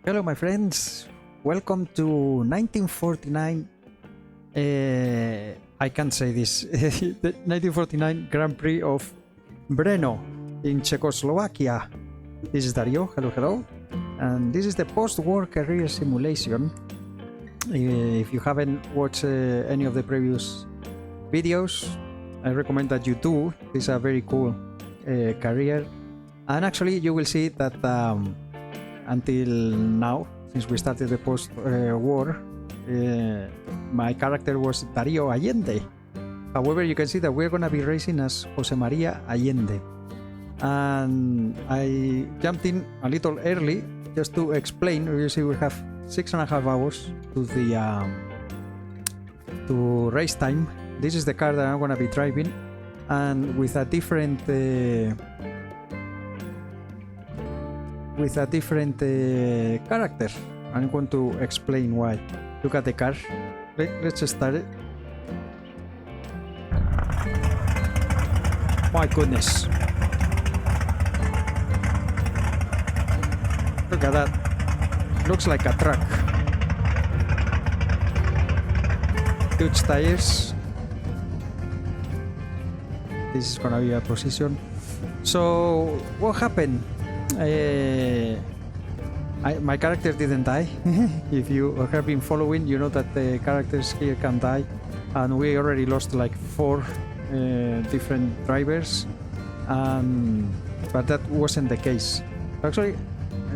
Hello, my friends. Welcome to 1949. I can't say this. The 1949 Grand Prix of Brno in Czechoslovakia. This is Dario. Hello, hello. And this is the post-war career simulation. If you haven't watched any of the previous videos, I recommend that you do. It's a very cool career. And actually, you will see that until now, since we started the post-war, my character was Dario Allende. However, you can see that we're going to be racing as Jose Maria Allende. And I jumped in a little early just to explain. You see, we have 6.5 hours to the to race time. This is the car that I'm going to be driving, and with a different character. I'm going to explain why. Look at the car. Let's start it. My goodness. Look at that. Looks like a truck. Huge tires. This is gonna be a position. So what happened? My character didn't die. If you have been following, you know that the characters here can die, and we already lost like 4 different drivers, but that wasn't the case. Actually,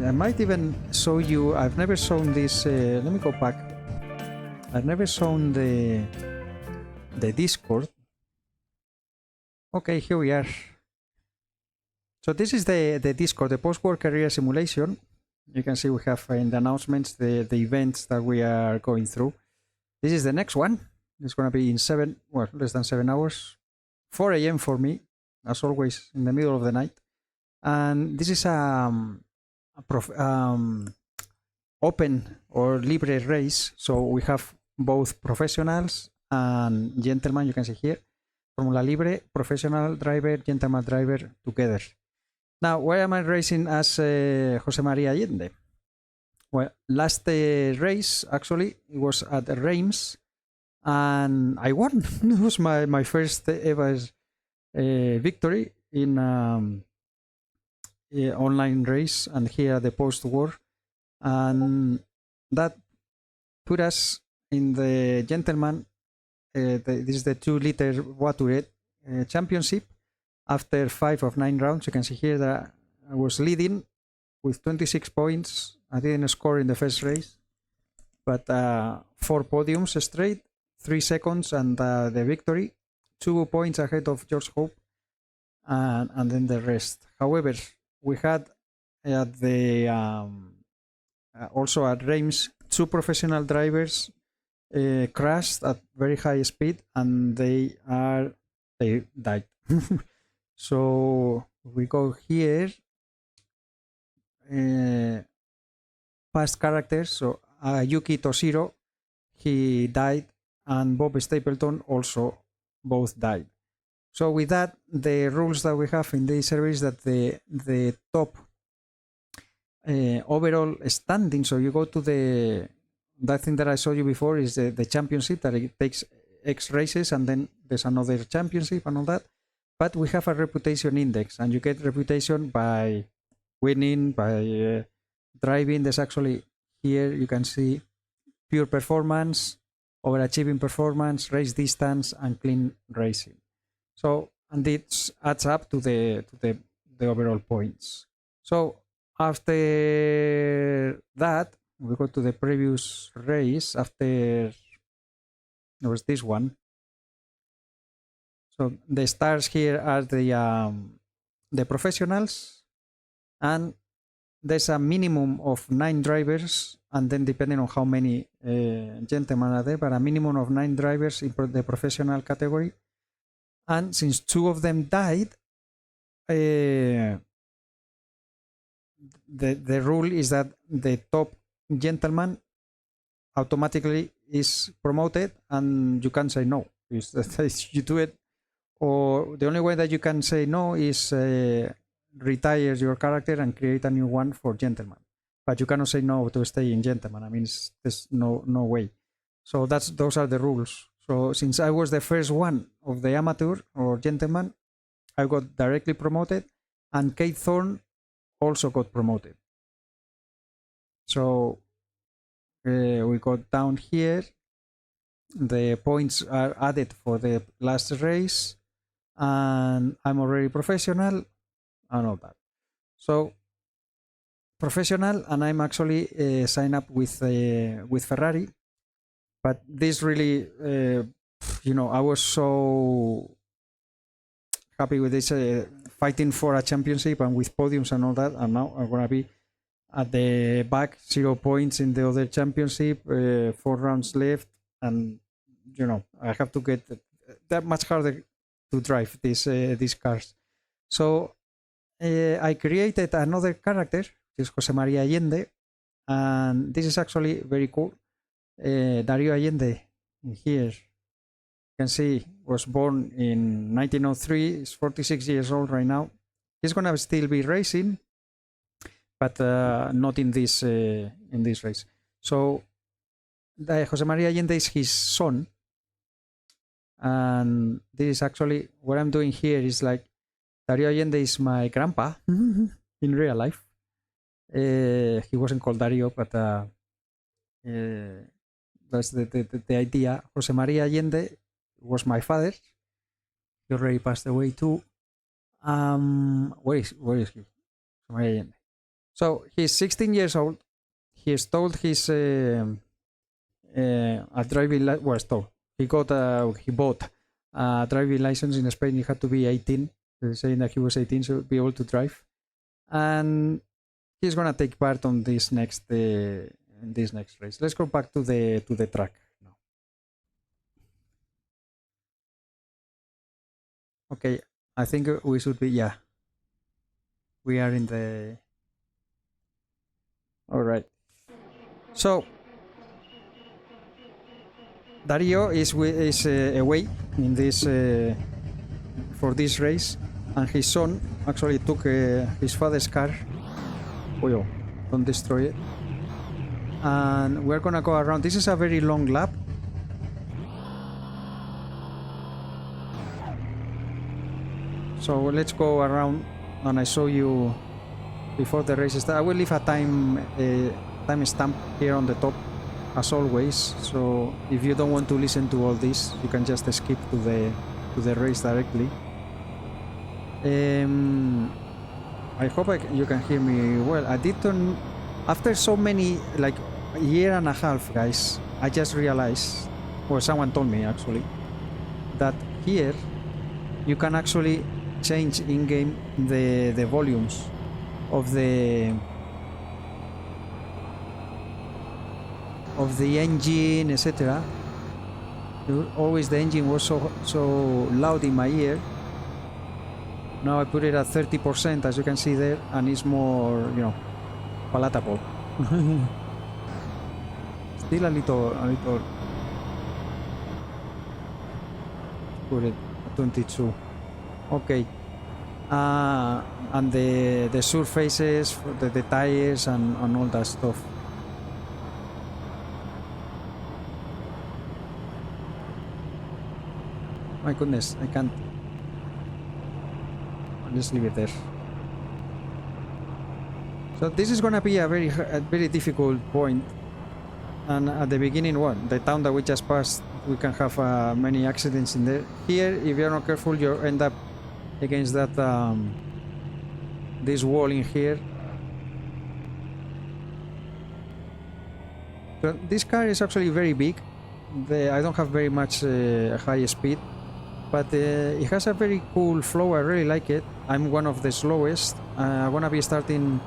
I might even show you. I've never shown this. Let me go back. I've never shown the Discord. Okay, here we are. So this is the Discord, the post-war career simulation. You can see we have in the announcements the events that we are going through. This is the next one. It's going to be in less than 7 hours. 4 a.m. for me, as always, in the middle of the night. And this is open or libre race. So we have both professionals and gentlemen. You can see here, Formula Libre, professional driver, gentleman driver together. Now, why am I racing as Jose Maria Allende? Well, last race, actually, it was at Reims, and I won. It was my first ever victory in online race, and here the post-war. And that put us in the gentleman, this is the 2-liter Voiture championship. After 5 of 9 rounds, you can see here that I was leading with 26 points. I didn't score in the first race, but 4 podiums straight, 3 seconds, and the victory. 2 points ahead of George Hope, and then the rest. However, we had at the also at Reims 2 professional drivers crashed at very high speed, and they died. So we go here, past characters. So Yuki Toshiro, he died, and Bob Stapleton also both died. So with that, the rules that we have in this series that the top overall standing. So you go to that thing that I showed you before is the championship, that it takes X races, and then there's another championship and all that. But we have a reputation index, and you get reputation by winning, by driving. There's actually here you can see pure performance, overachieving performance, race distance, and clean racing. So, and it adds up to the overall points. So after that, we go to the previous race. After there was this one. So the stars here are the professionals, and there's a minimum of 9 drivers, and then depending on how many gentlemen are there, but a minimum of 9 drivers in the professional category. And since 2 of them died, the rule is that the top gentleman automatically is promoted, and you can't say no. You do it. Or the only way that you can say no is retire your character and create a new one for gentleman. but you cannot say no to stay in gentleman. I mean, there's no way. So those are the rules. So since I was the first one of the amateur or gentleman, I got directly promoted, and Kate Thorne also got promoted. So we got down here. The points are added for the last race, and I'm already professional and all that. So professional, and I'm actually signed up with Ferrari. But this really, I was so happy with this, fighting for a championship and with podiums and all that, and now I'm gonna be at the back, 0 points in the other championship, 4 rounds left, and I have to get that much harder to drive these cars. So I created another character, which is Jose Maria Allende, and this is actually very cool. Dario Allende here, you can see, was born in 1903. He's 46 years old right now. He's gonna still be racing, but not in this race. So Jose Maria Allende is his son, and this is actually what I'm doing here. Is like Dario Allende is my grandpa in real life. He wasn't called Dario, but that's the idea. Jose Maria Allende was my father. He already passed away too. Where is he? Jose Maria Allende. So he's 16 years old. He is told his a driving license. He bought a driving license in Spain. He had to be 18. They're saying that he was 18 to be able to drive, and he's gonna take part on this next race. Let's go back to the track now. Okay, I think we should be, we are in the. All right. So Dario is away in this for this race, and his son actually took his father's car. Oh, don't destroy it. And we're gonna go around. This is a very long lap. So let's go around, and I show you before the race starts. I will leave a time stamp here on the top, as always. So if you don't want to listen to all this, you can just skip to the race directly. I hope you can hear me well. I did turn after so many, like a year and a half, guys. I just realized, or someone told me actually, that here you can actually change in-game the volumes of the engine, etc. Always the engine was so loud in my ear. Now I put it at 30%, as you can see there, and it's more, palatable. Still a little. Put it at 22. Okay. And the surfaces, the tires, and all that stuff. My goodness, I can't. I'll just leave it there. So this is gonna be a very difficult point. And at the beginning, the town that we just passed, we can have many accidents in there. Here, if you're not careful, you end up against that this wall in here. So this car is actually very big. I don't have very much high speed, but it has a very cool flow. I really like it. I'm one of the slowest. I'm gonna be starting.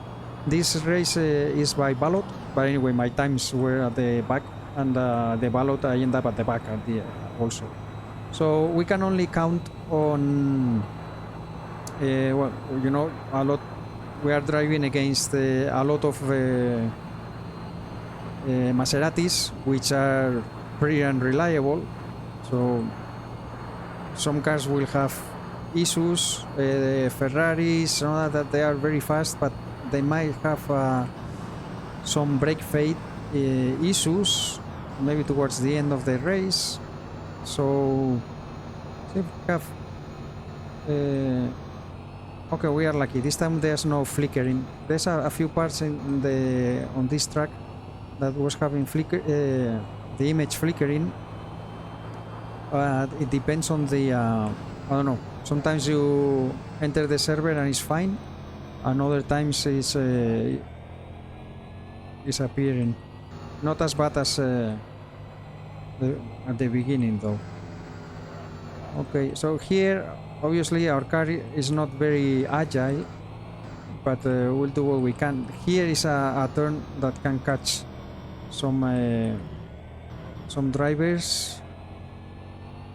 This race is by ballot, but anyway, my times were at the back, and the ballot I end up at the back also. So we can only count on a lot. We are driving against a lot of Maseratis, which are pretty unreliable. So some cars will have issues. Ferraris, that they are very fast, but they might have some brake fade issues, maybe towards the end of the race. So we have okay, we are lucky. This time there's no flickering. There's a few parts on this track that was having the image flickering. It depends on the I don't know. Sometimes you enter the server and it's fine, and other times it's appearing. Not as bad as at the beginning though. Okay, so here obviously our car is not very agile, but we'll do what we can. Here is a turn that can catch some drivers,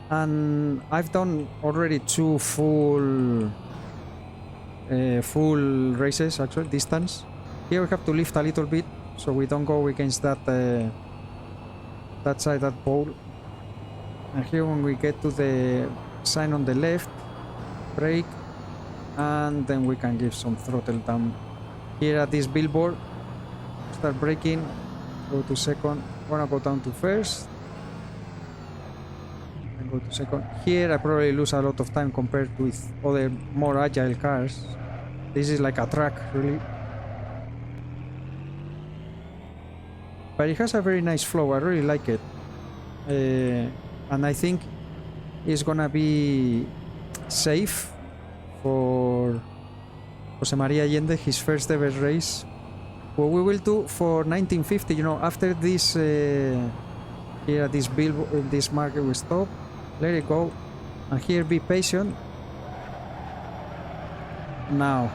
and I've done already 2 full races, actually distance. Here we have to lift a little bit so we don't go against that side, that pole. And here when we get to the sign on the left, brake, and then we can give some throttle down. Here at this billboard, start braking, go to second, wanna go down to first, and go to second. Here I probably lose a lot of time compared with other more agile cars. This is like a track, really. But it has a very nice flow, I really like it. And I think it's gonna be safe for Jose Maria Allende, his first ever race. What we will do for 1950, you know, after this here at this this marker we stop, let it go, and here be patient. Now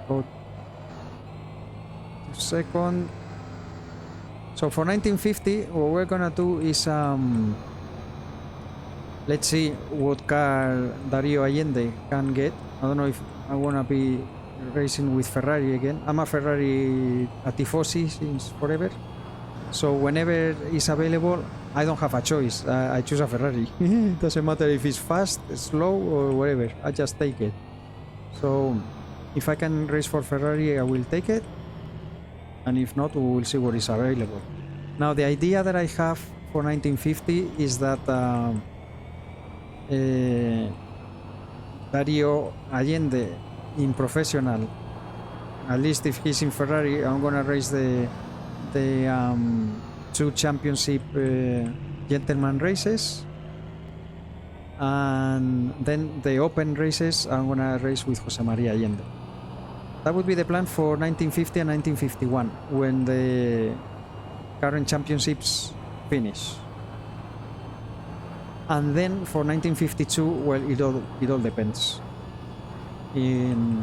go to second. So for 1950, what we're gonna do is let's see what car Dario Allende can get. I don't know if I wanna be racing with Ferrari again. I'm a Ferrari tifosi since forever, so whenever it's available, I don't have a choice. I choose a Ferrari. It doesn't matter if it's fast, slow, or whatever. I just take it. So if I can race for Ferrari, I will take it, and if not, we will see what is available. Now the idea that I have for 1950 is that Dario Allende in professional, at least if he's in Ferrari, I'm gonna race the 2 championship gentleman races, and then the open races I'm gonna race with Jose Maria Allende. That would be the plan for 1950 and 1951 when the current championships finish. And then for 1952, well, it all depends in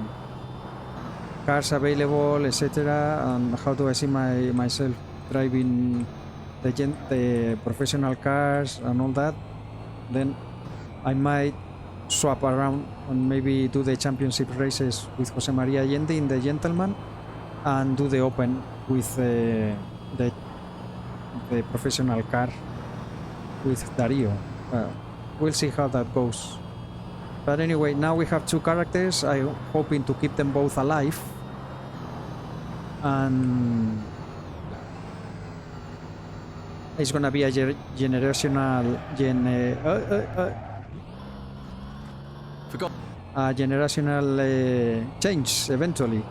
cars available, etc., and how do I see myself driving the professional cars and all that. Then I might swap around and maybe do the championship races with Jose Maria Allende in the gentleman, and do the open with the professional car with Dario. We'll see how that goes. But anyway, now we have 2 characters. I'm hoping to keep them both alive, and it's gonna be a generational change eventually.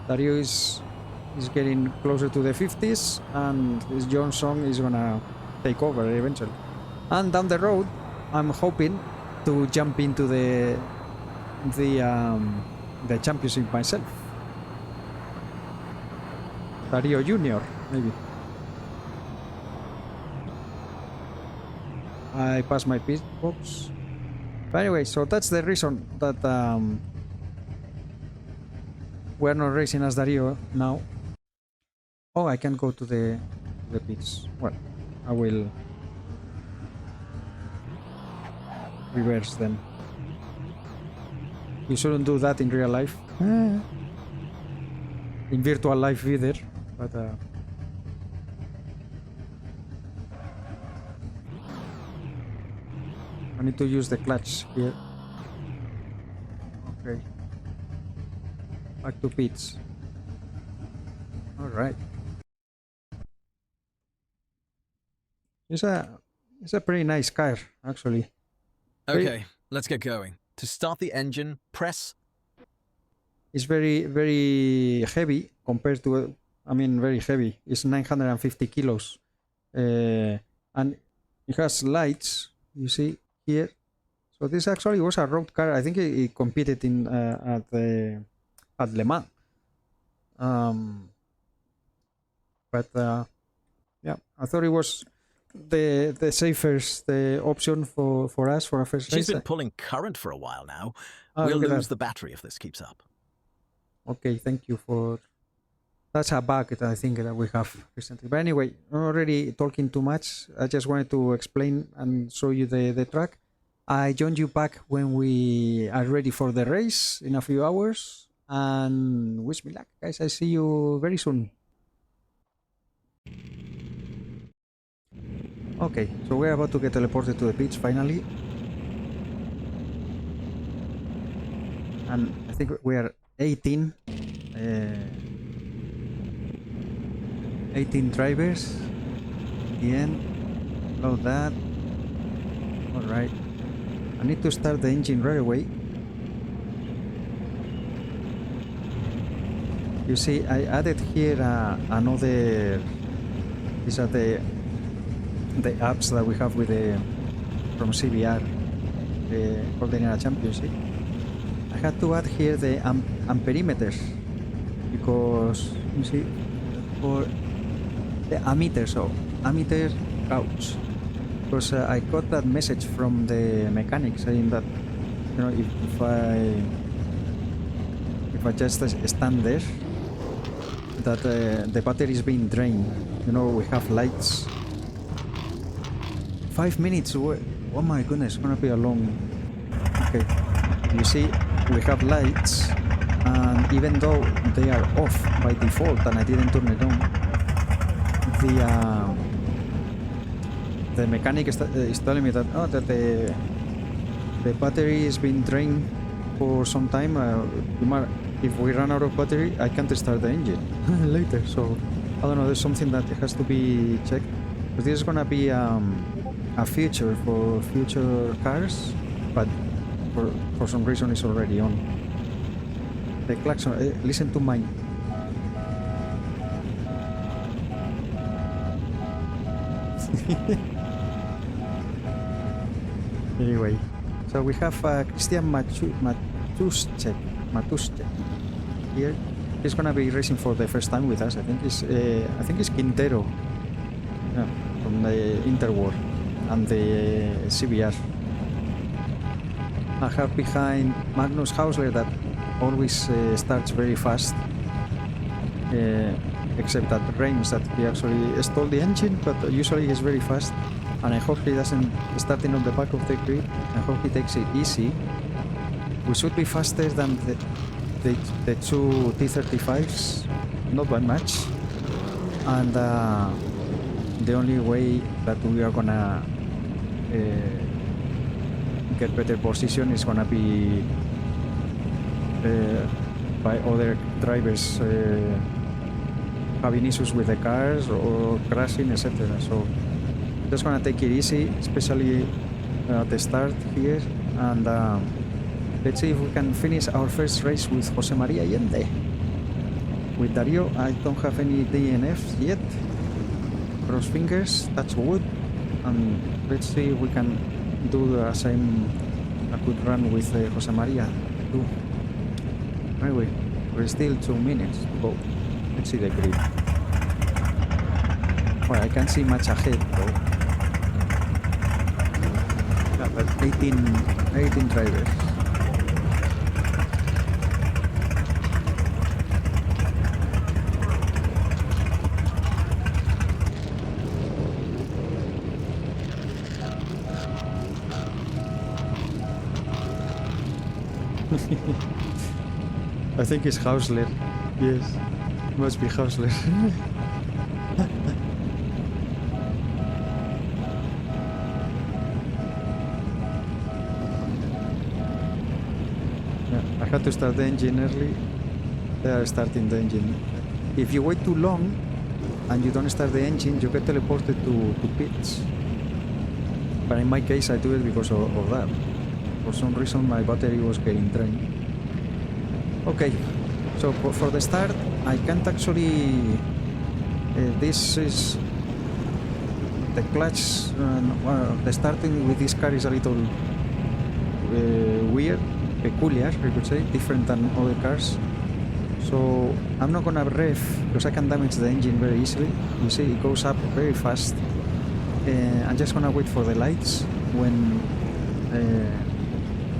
Dario is getting closer to the 50s, and his young son is gonna take over eventually. And down the road, I'm hoping to jump into the championship myself. Dario Junior, maybe. I passed my pit box. But anyway, so that's the reason that we're not racing as Dario now. Oh, I can go to the pits. Well, I will reverse then. You shouldn't do that in real life. In virtual life either, but I need to use the clutch here. Okay. Back to pits. All right. It's a pretty nice car, actually. Okay, let's get going. To start the engine, press. It's very heavy compared to, I mean, very heavy. It's 950 kilos. And it has lights, you see here. So this actually was a road car. I think it competed in at Le Mans. But yeah, I thought it was the safest option for us for a first race. She's been pulling current for a while now. Oh, We'll look at lose that. the battery if this keeps up. Okay, thank you for. That's a bug that I think that we have recently. But anyway, I'm already talking too much. I just wanted to explain and show you the track. I joined you back when we are ready for the race in a few hours. And wish me luck, guys. I see you very soon. Okay, so we're about to get teleported to the beach finally. And I think we are 18. 18 drivers. At the end. Load that. Alright. I need to start the engine right away. You see, I added here another. These are the apps that we have with the from CBR, the Coordinate Championship. I had to add here the amperimeters because you see for the ammeter, so ammeter counts. Because I got that message from the mechanic saying that, you know, if I just stand there, that the battery is being drained. You know, we have lights. 5 minutes away. Oh my goodness, it's gonna be a long. Okay, you see, we have lights, and even though they are off by default and I didn't turn it on, the mechanic is telling me that that the battery is being drained for some time. If we run out of battery, I can't start the engine later. So I don't know. There's something that has to be checked. But this is gonna be a feature for future cars, but for some reason it's already on. The klaxon. Listen to mine. Anyway, so we have Christian Matuszczyk here. He's gonna be racing for the first time with us. I think it's Quintero, yeah, from the Interworld and the CBR. I have behind Magnus Hausler that always starts very fast, except at rains that he actually stalled the engine, but usually he's very fast. And I hope he doesn't starting on the back of the grid. I hope he takes it easy. We should be faster than the two T35s, not by much. And the only way that we are gonna get better position is gonna be by other drivers having issues with the cars or crashing, etc. So just gonna take it easy, especially at the start here, and let's see if we can finish our first race with Jose Maria Allende. With Dario, I don't have any DNFs yet. Cross fingers, touch wood, and let's see if we can do the same, a good run with Jose Maria too. Anyway, we're still 2 minutes to go. Let's see the grid. Well, I can't see much ahead though. Yeah, but 18 drivers. I think it's Hausler. Yes, must be Hausler. I had to start the engine early. They are starting the engine. if you wait too long and you don't start the engine, you get teleported to pits. But in my case, I do it because of that. For some reason, my battery was getting drained. Okay, so for the start, I can't actually... this is... the clutch... well, the starting with this car is a little weird, peculiar, I could say, different than other cars. So I'm not gonna rev because I can damage the engine very easily. You see, it goes up very fast. I'm just gonna wait for the lights. When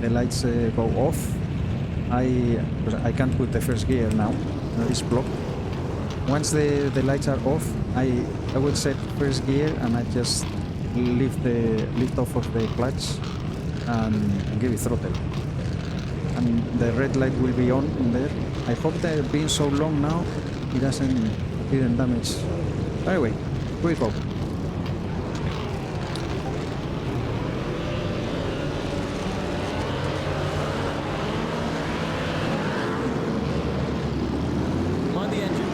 the lights go off, I can't put the first gear now. It's blocked. Once the lights are off, I will set first gear and I just lift off of the clutch and give it throttle. And the red light will be on in there. I hope that being so long now, it didn't damage. Anyway, here we go. Mind the engine.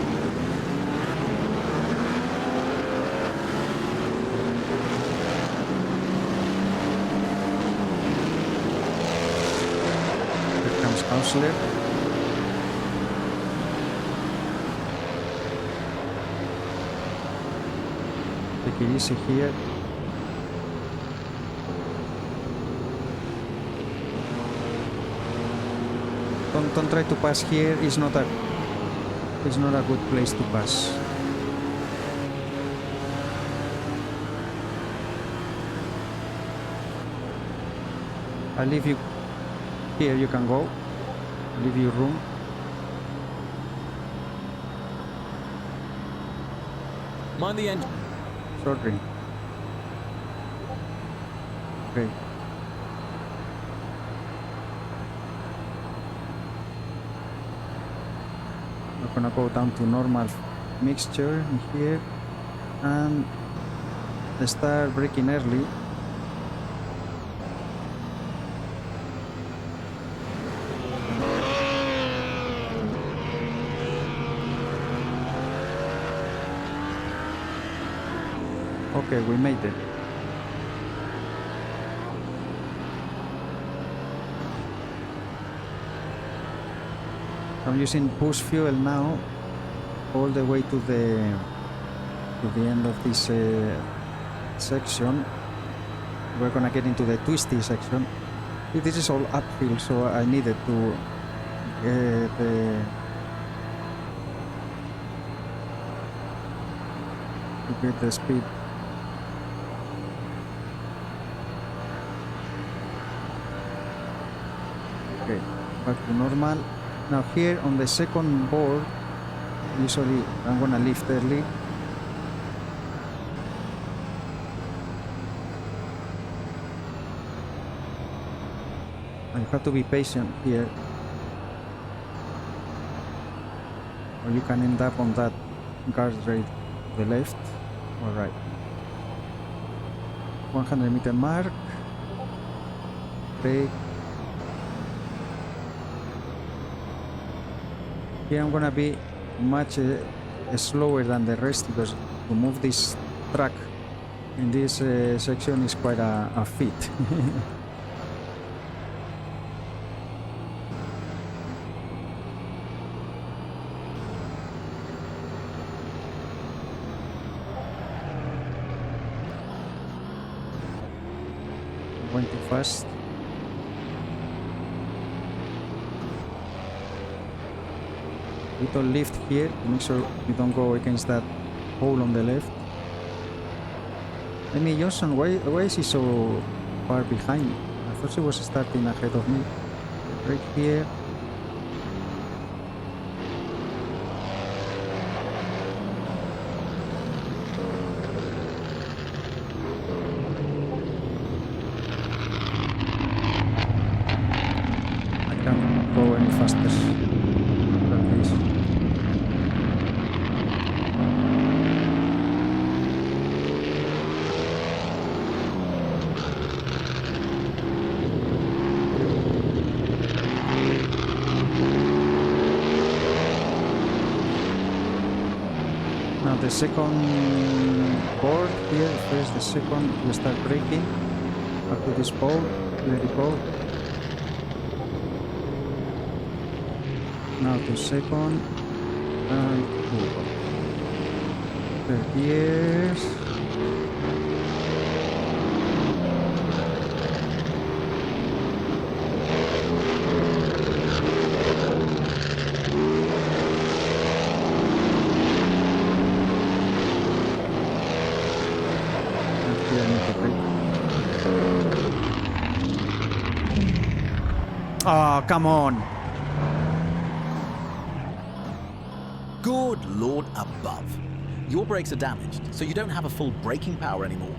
Here comes Counselor. Take it easy here. Don't try to pass here. It's not a good place to pass. I'll leave you here. You can go. I'll leave you room. Mind the engine. Sorry. Okay. We're gonna go down to normal mixture in here and start braking early. Okay, we made it. I'm using push fuel now all the way to the end of this section. We're gonna get into the twisty section. This is all uphill, so I needed to get the speed. Okay, back to normal. Now here on the second board, usually I'm gonna lift early. You have to be patient here, or you can end up on that guardrail to the left or right. 100-meter mark. Brake. Here I'm gonna be much slower than the rest because to move this truck in this section is quite a feat. Going too fast. Little lift here to make sure you don't go against that hole on the left. Amy Johnson, why is he so far behind? I thought she was starting ahead of me. Right here. I can't go any faster than this. Now the second board here, first the second, we start braking. Up to this pole, let it go. Now to second, and third gears. Oh, come on! Good Lord above. Your brakes are damaged, so you don't have a full braking power anymore.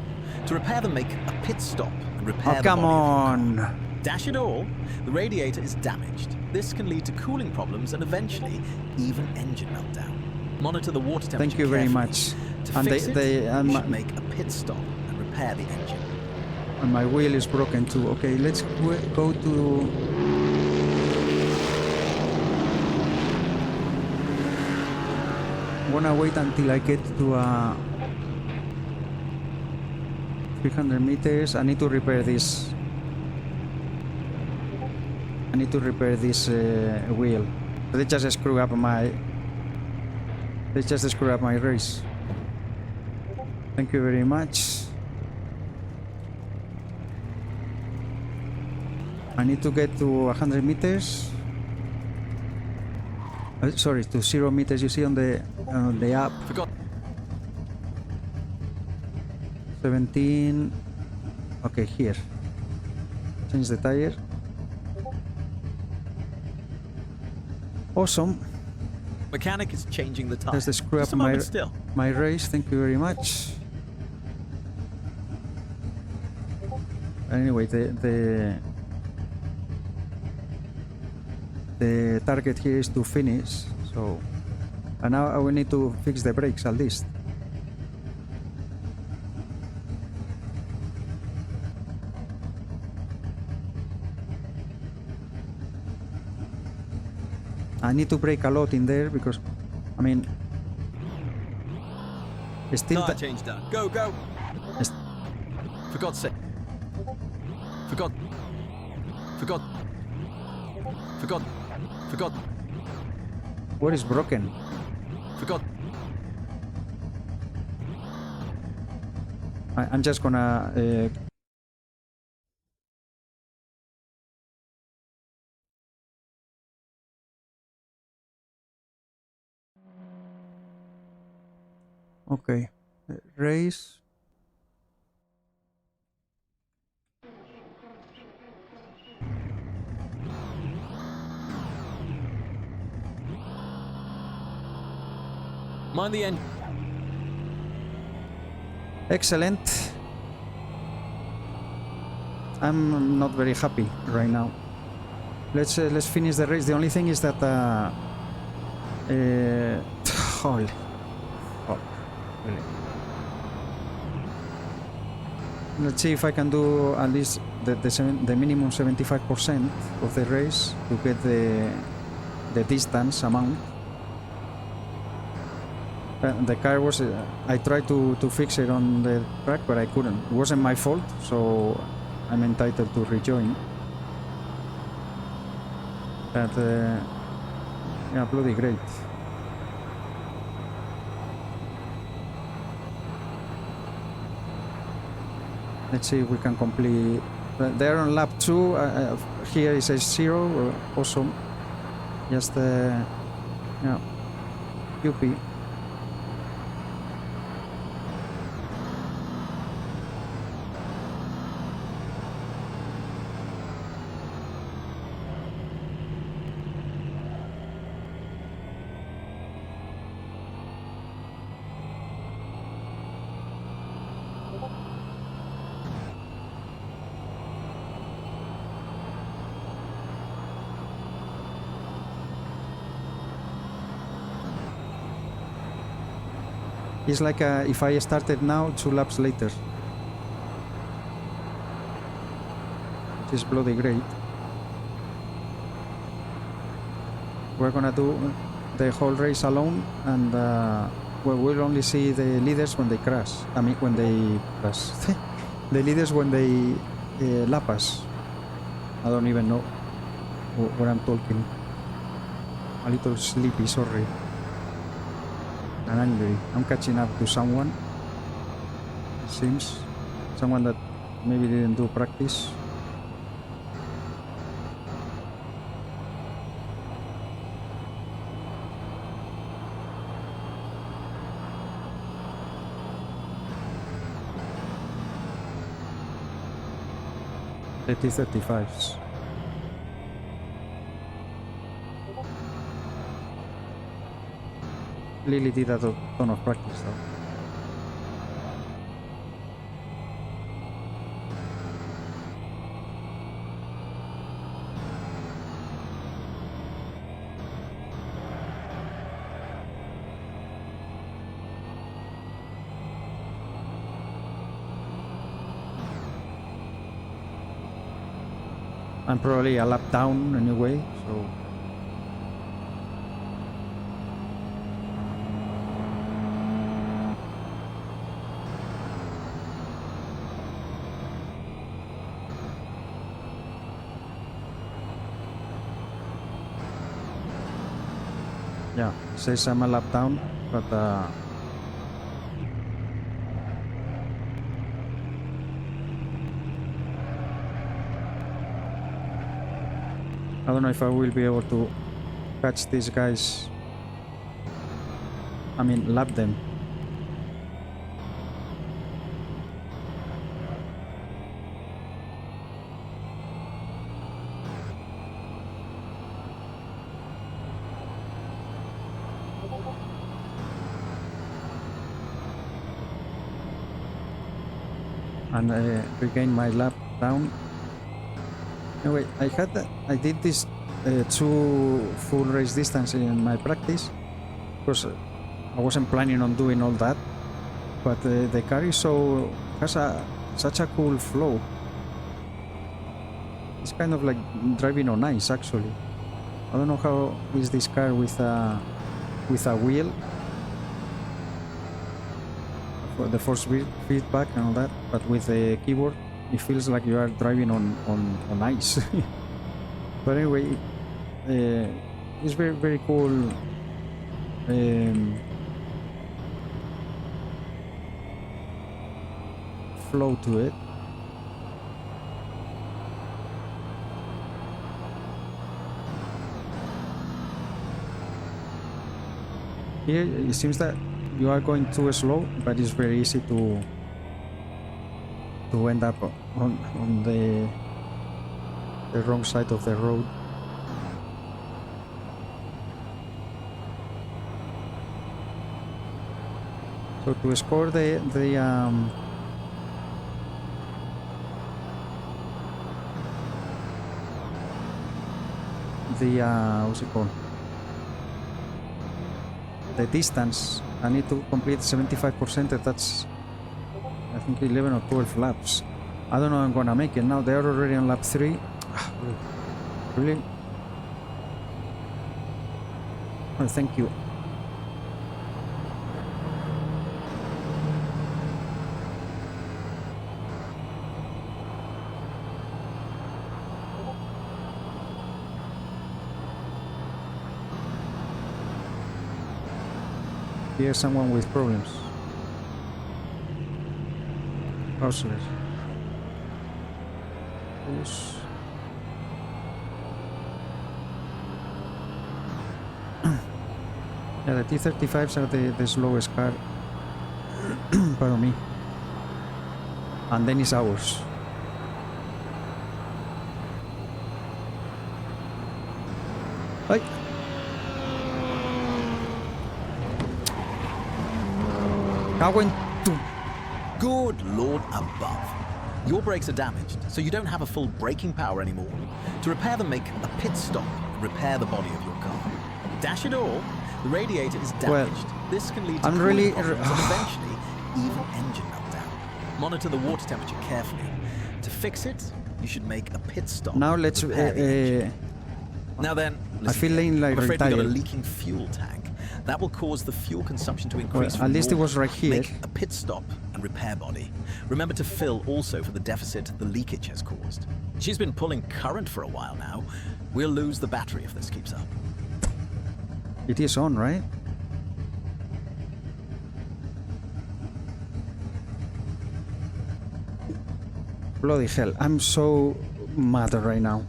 To repair them, make a pit stop and repair the come body of your car. on! Dash it all, the radiator is damaged. This can lead to cooling problems and eventually even engine meltdown. Monitor the water temperature Thank you very carefully. much. To And fix they it, you should make a pit stop and repair the engine. and my wheel is broken too. Okay, let's go to. I'm gonna wait until I get to 300 meters. I need to repair this. I need to repair this wheel. They just screw up my. They just screw up my race. Thank you very much. I need to get to 100 meters. Sorry, to 0 meters. You see on the app. Forgot. 17. Okay, here. Change the tire. Awesome. Mechanic is changing the tire. There's the screw Just up a moment still. my race. Thank you very much. Anyway, the target here is to finish. So, and now I will need to fix the brakes at least. I need to brake a lot in there because, I mean, still. Tire change done. Go, go. For God's sake. For God. For God. For God. For God. What is broken? For God. I'm just gonna. Okay, race. Mind the end. Excellent. I'm not very happy right now. Let's finish the race. The only thing is that holy. Oh, really. Let's see if I can do at least the minimum 75% of the race to get the distance amount. The car was. I tried to fix it on the track, but I couldn't. It wasn't my fault, so I'm entitled to rejoin. But yeah, bloody great. Let's see if we can complete. They're on lap 2. Here it says 0. Awesome. Just yeah, UP. It's like if I started now 2 laps later, which is bloody great. We're gonna do the whole race alone, and well, we'll only see the leaders when they crash. I mean, when they crash. The leaders when they lap us. I don't even know what I'm talking. A little sleepy, sorry. And angry. I'm catching up to someone. It seems. Someone that maybe didn't do practice. The T-35s. Lily did a ton of practice though. I'm probably a lap down anyway, so yeah, it says I'm a lap down, but I don't know if I will be able to catch these guys. I mean, lap them. And regain my lap down. Anyway, I did this 2 full race distance in my practice because I wasn't planning on doing all that, but the car is has such a cool flow. It's kind of like driving on ice actually. I don't know how is this car with a wheel for the force feedback and all that, but with the keyboard it feels like you are driving on ice. But anyway, it's very cool. Flow to it. Here it seems that you are going too slow, but it's very easy to end up on the wrong side of the road. So to score the what's it called? The distance, I need to complete 75%. That's I think 11 or 12 laps. I don't know if I'm gonna make it now. They're already on lap 3. Really? Oh, thank you. Here's someone with problems. Houseless. Push. Yeah, the T-35s are the slowest car. Pardon me. And then it's ours. Hi. Good Lord above. Your brakes are damaged, so you don't have a full braking power anymore. To repair them, make a pit stop and repair the body of your car. Dash it all, the radiator is damaged. This can lead to cooling problems and eventually even engine meltdown. Monitor the water temperature carefully. To fix it, you should make a pit stop. Now let's now then, I feel like I'm afraid we got a retired. leaking fuel tank. That will cause the fuel consumption to Well, increase. at least it was right here. Make a pit stop and repair body. Remember to fill also for the deficit the leakage has caused. She's been pulling current for a while now. We'll lose the battery if this keeps up. It is on, right? Bloody hell, I'm so mad right now.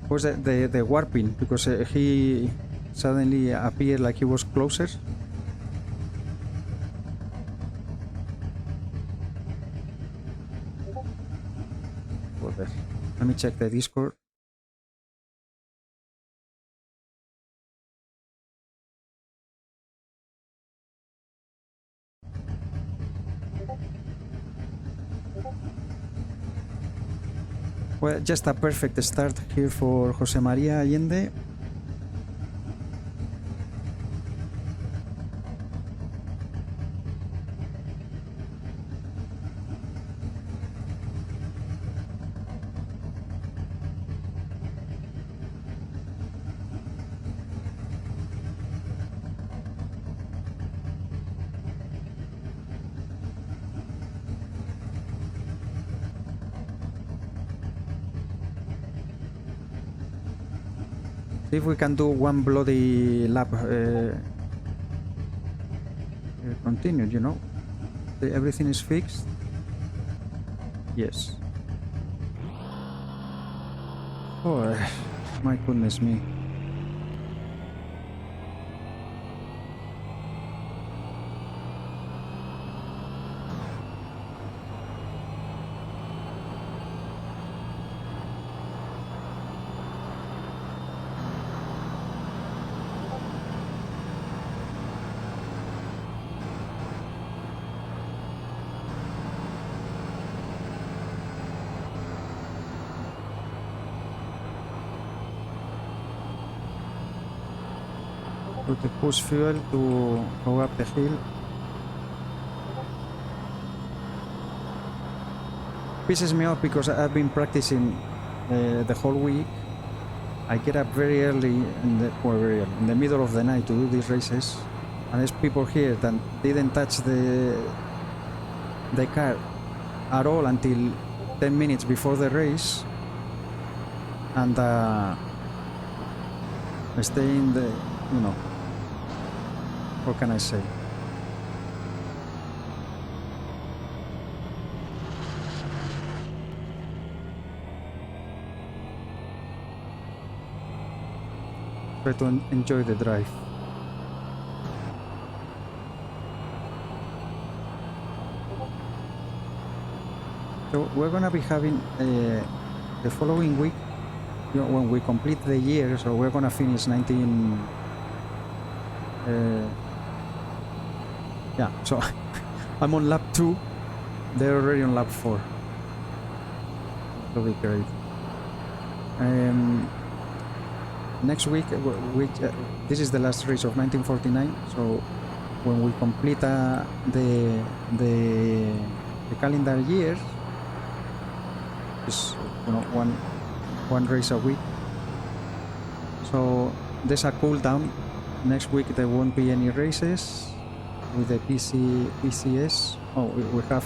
Was the warping? Because he suddenly appeared like he was closer. Joder. Let me check the Discord. Well, just a perfect start here for Jose Maria Allende. See if we can do one bloody lap continued, you know. Everything is fixed. Yes. Oh, my goodness me. To push fuel to go up the hill. Pisses me off because I've been practicing the whole week. I get up very early in the middle of the night to do these races, and there's people here that didn't touch the car at all until 10 minutes before the race, and stay in the, you know. What can I say? Try to enjoy the drive. So we're gonna be having the following week, you know, when we complete the year. So we're gonna finish 19. Yeah, so I'm on lap 2, they're already on lap 4. That'll be great. Next week, this is the last race of 1949, so when we complete the calendar year, is, you know, one race a week. So there's a cool down. Next week there won't be any races with the PCS. Oh, we have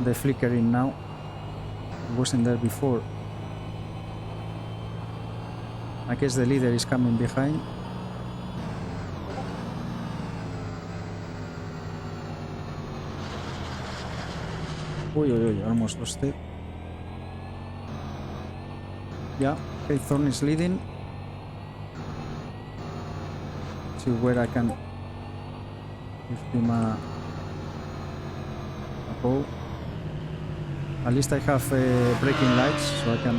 the flickering now. It wasn't there before. I guess the leader is coming behind. Oi, almost lost it. Yeah, Kate Thorne is leading. See where I can give him a go. At least I have braking lights, so I can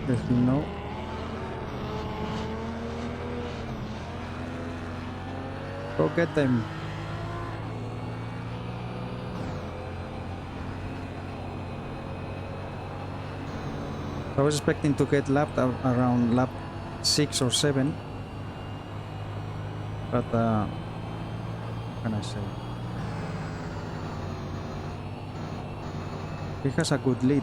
let him know. Go get them. I was expecting to get lapped around lap 6 or 7. But what can I say? He has a good lead.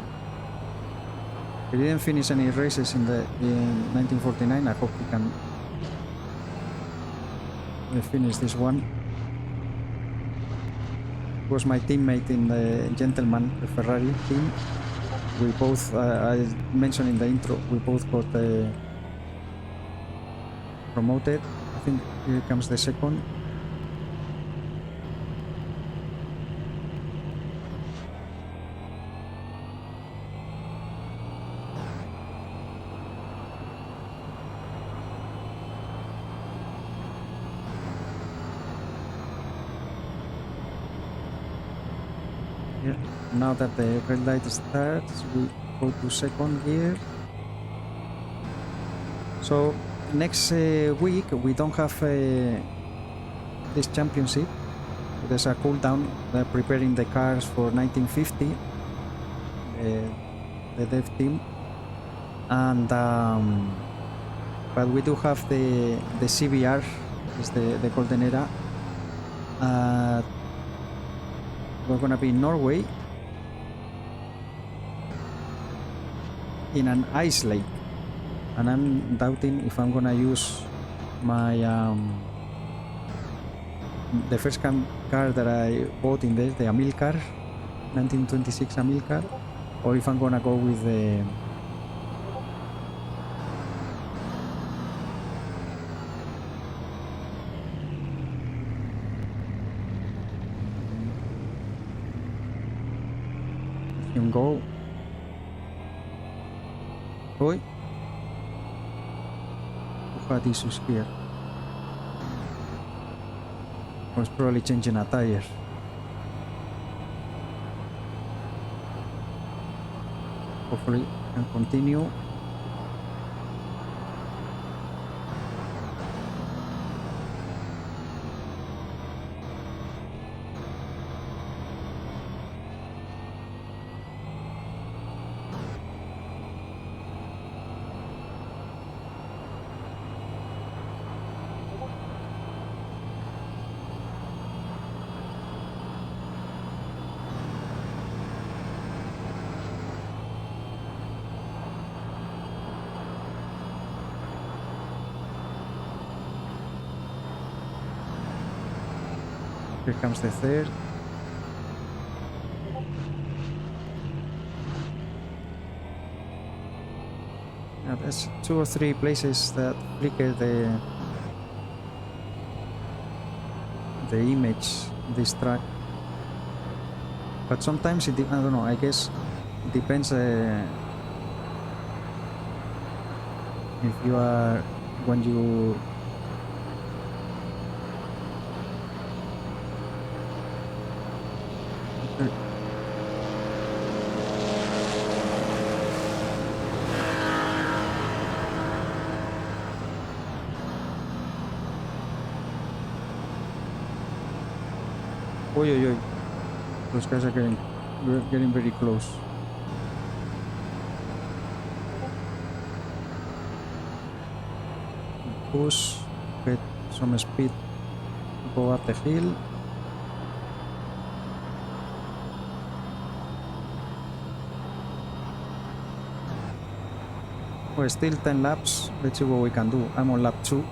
He didn't finish any races in 1949. I hope he can I finished this one. It was my teammate in the Gentleman, the Ferrari team. We both, I mentioned in the intro, we both got promoted. I think here comes the second. Yeah. Now that the red light starts, we go to second gear. So next week we don't have this championship. There's a cooldown. They're preparing the cars for 1950, the dev team, and but we do have the CBR, is the golden era. We're gonna be in Norway in an ice lake, and I'm doubting if I'm gonna use my the first car that I bought in this, the Amilcar, 1926 Amilcar, or if I'm gonna go with the go. Oi. Who had issues here? I was probably changing a tire. Hopefully I can continue. Here comes the third. Now there's 2 or 3 places that flicker the image of this track. But sometimes it, I don't know, I guess it depends if you are, when you Oi, oi, oi. Those guys are getting very close. Push, get some speed, go up the hill. We're still 10 laps. Let's see what we can do. I'm on lap 2.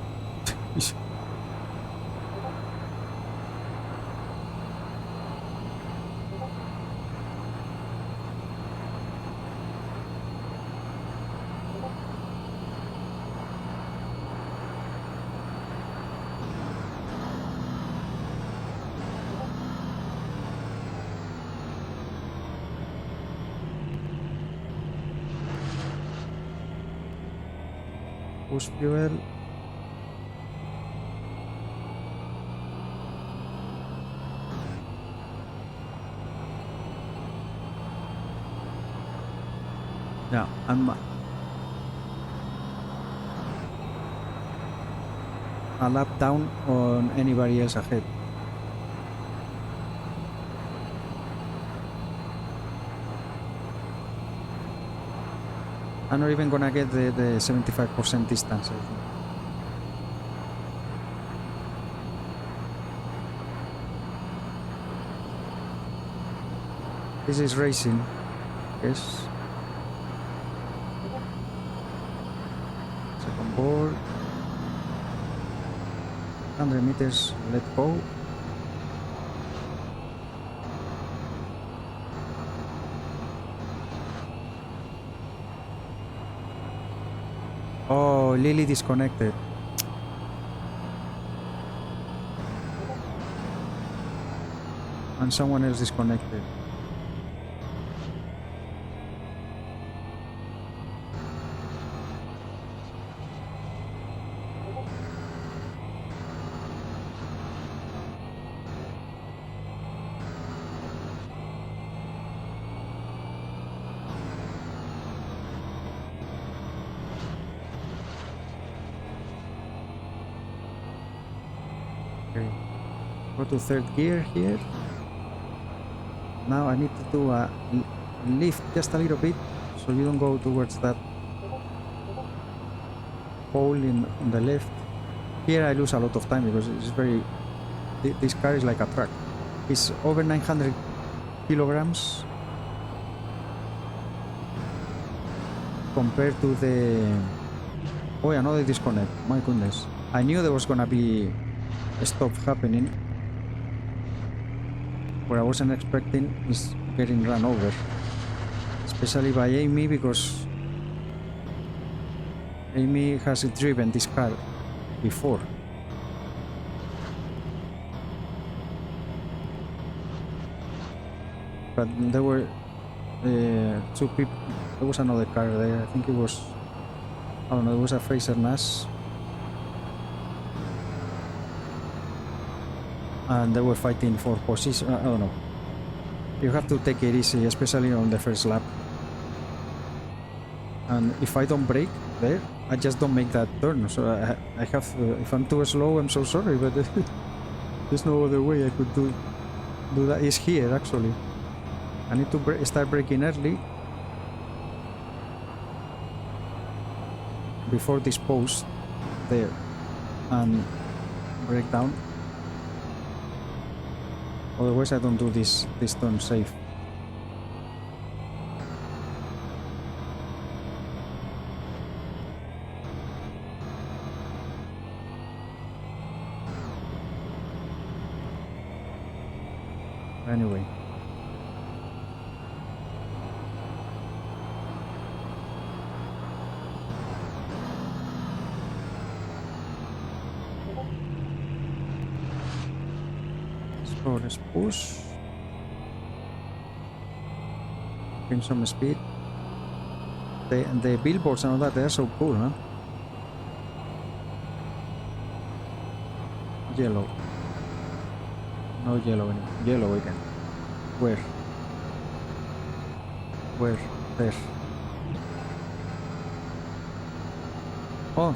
Push fuel. Yeah, I'm a lap down on anybody else ahead. I'm not even gonna get the 75% distance, I think. This is racing, yes. Second board. 100 meters, let go. Oh, Lily disconnected. And someone else disconnected. Okay. Go to third gear here. Now I need to do a lift just a little bit so you don't go towards that hole on the left. Here I lose a lot of time because it's very... This car is like a truck. It's over 900 kilograms compared to the... Oh, another disconnect. My goodness. I knew there was gonna be a stop happening. What I wasn't expecting is getting run over, especially by Amy, because Amy has driven this car before. But there were two people. There was another car there. I think it was... I don't know. It was a Fraser Nash. And they were fighting for position. I don't know. You have to take it easy, especially on the first lap. And if I don't brake there, I just don't make that turn. So I have. If I'm too slow, I'm so sorry, but there's no other way I could do that. It's here actually. I need to start braking early before this post there and brake down. Otherwise I don't do this turn safe. Anyway. So let's push. Gain some speed. The billboards and all that, they're so cool, huh? Yellow. No yellow anymore. Yellow again. Where? Where? There. Oh,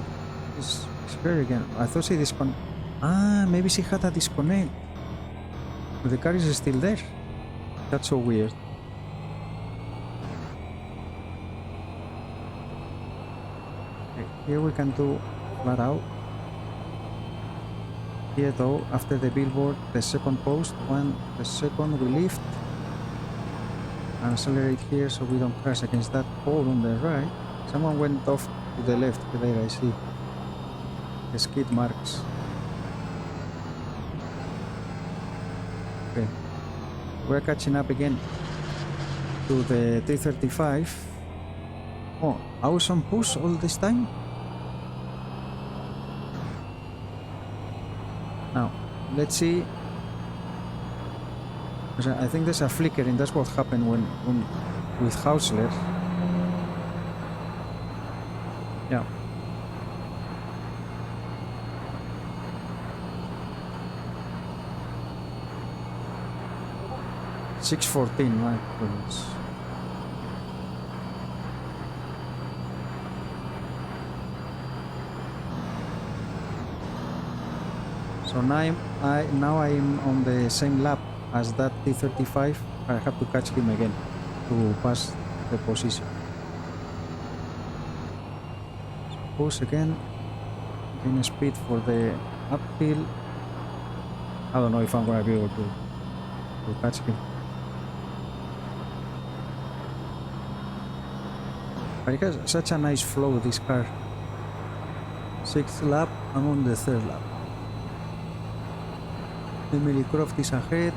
it's here again. I thought she disconnected. Ah, maybe she had a disconnect. But the car is still there. That's so weird. Okay, here we can do flat out. Here though, after the billboard, the second post, the second we lift and accelerate here so we don't crash against that pole on the right. Someone went off to the left, there I see the skid marks. Okay, we're catching up again to the 335. Oh, I was on push all this time? Now, let's see. I think there's a flickering. That's what happened when with Hausler. Yeah. $6.14, my goodness. So now I'm on the same lap as that T35. I have to catch him again to pass the position. So push again, gain speed for the uphill. I don't know if I'm gonna be able to catch him. But it has such a nice flow, this car. 6th lap, I'm on the 3rd lap. Emily Croft is ahead.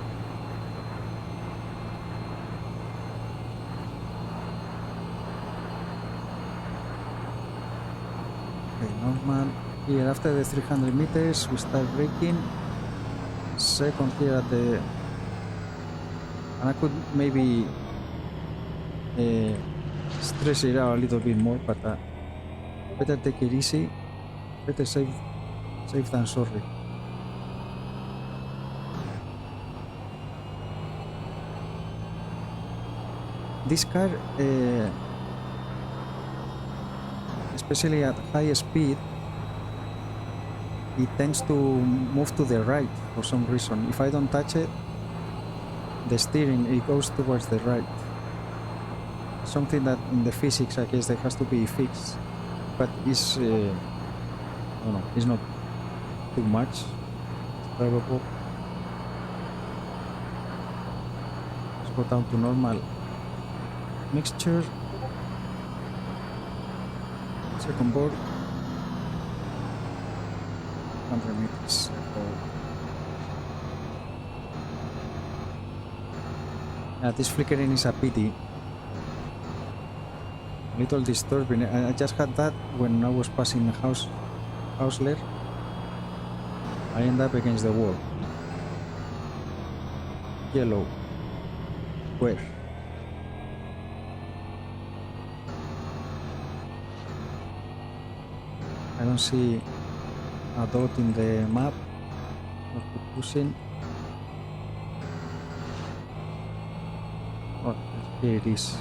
Okay, normal. Here after the 300 meters we start braking. Second here at the... And I could maybe stress it out a little bit more, but better take it easy. Better safe than sorry. This car, especially at high speed, it tends to move to the right for some reason. If I don't touch it, the steering, it goes towards the right. Something that in the physics, I guess, that has to be fixed, but it's I don't know, it's not too much. It's drivable. Let's go down to normal mixture. Second board. 100 meters. This flickering is a pity. A little disturbing. I just had that when I was passing Hausler. I end up against the wall. Yellow. Where? I don't see a dot in the map. Not pushing. Oh, here it is.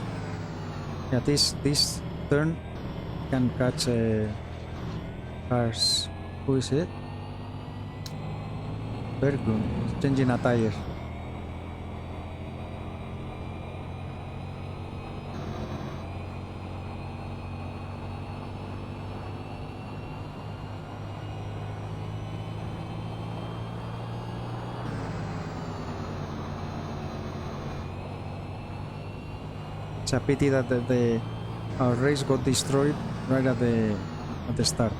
Yeah, this turn can catch cars. Who is it? Berglund changing a tire. It's a pity that our race got destroyed right at the start.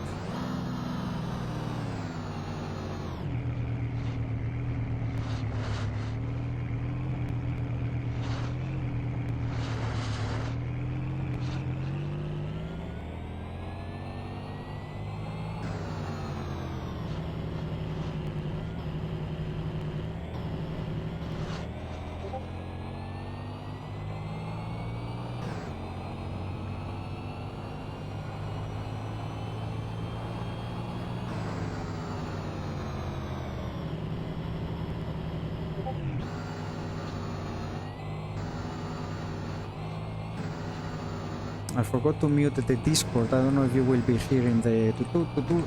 I forgot to mute the Discord. I don't know if you will be hearing the tutu.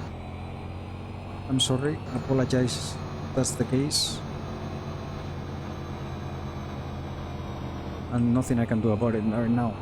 I'm sorry, apologize if that's the case. And nothing I can do about it right now.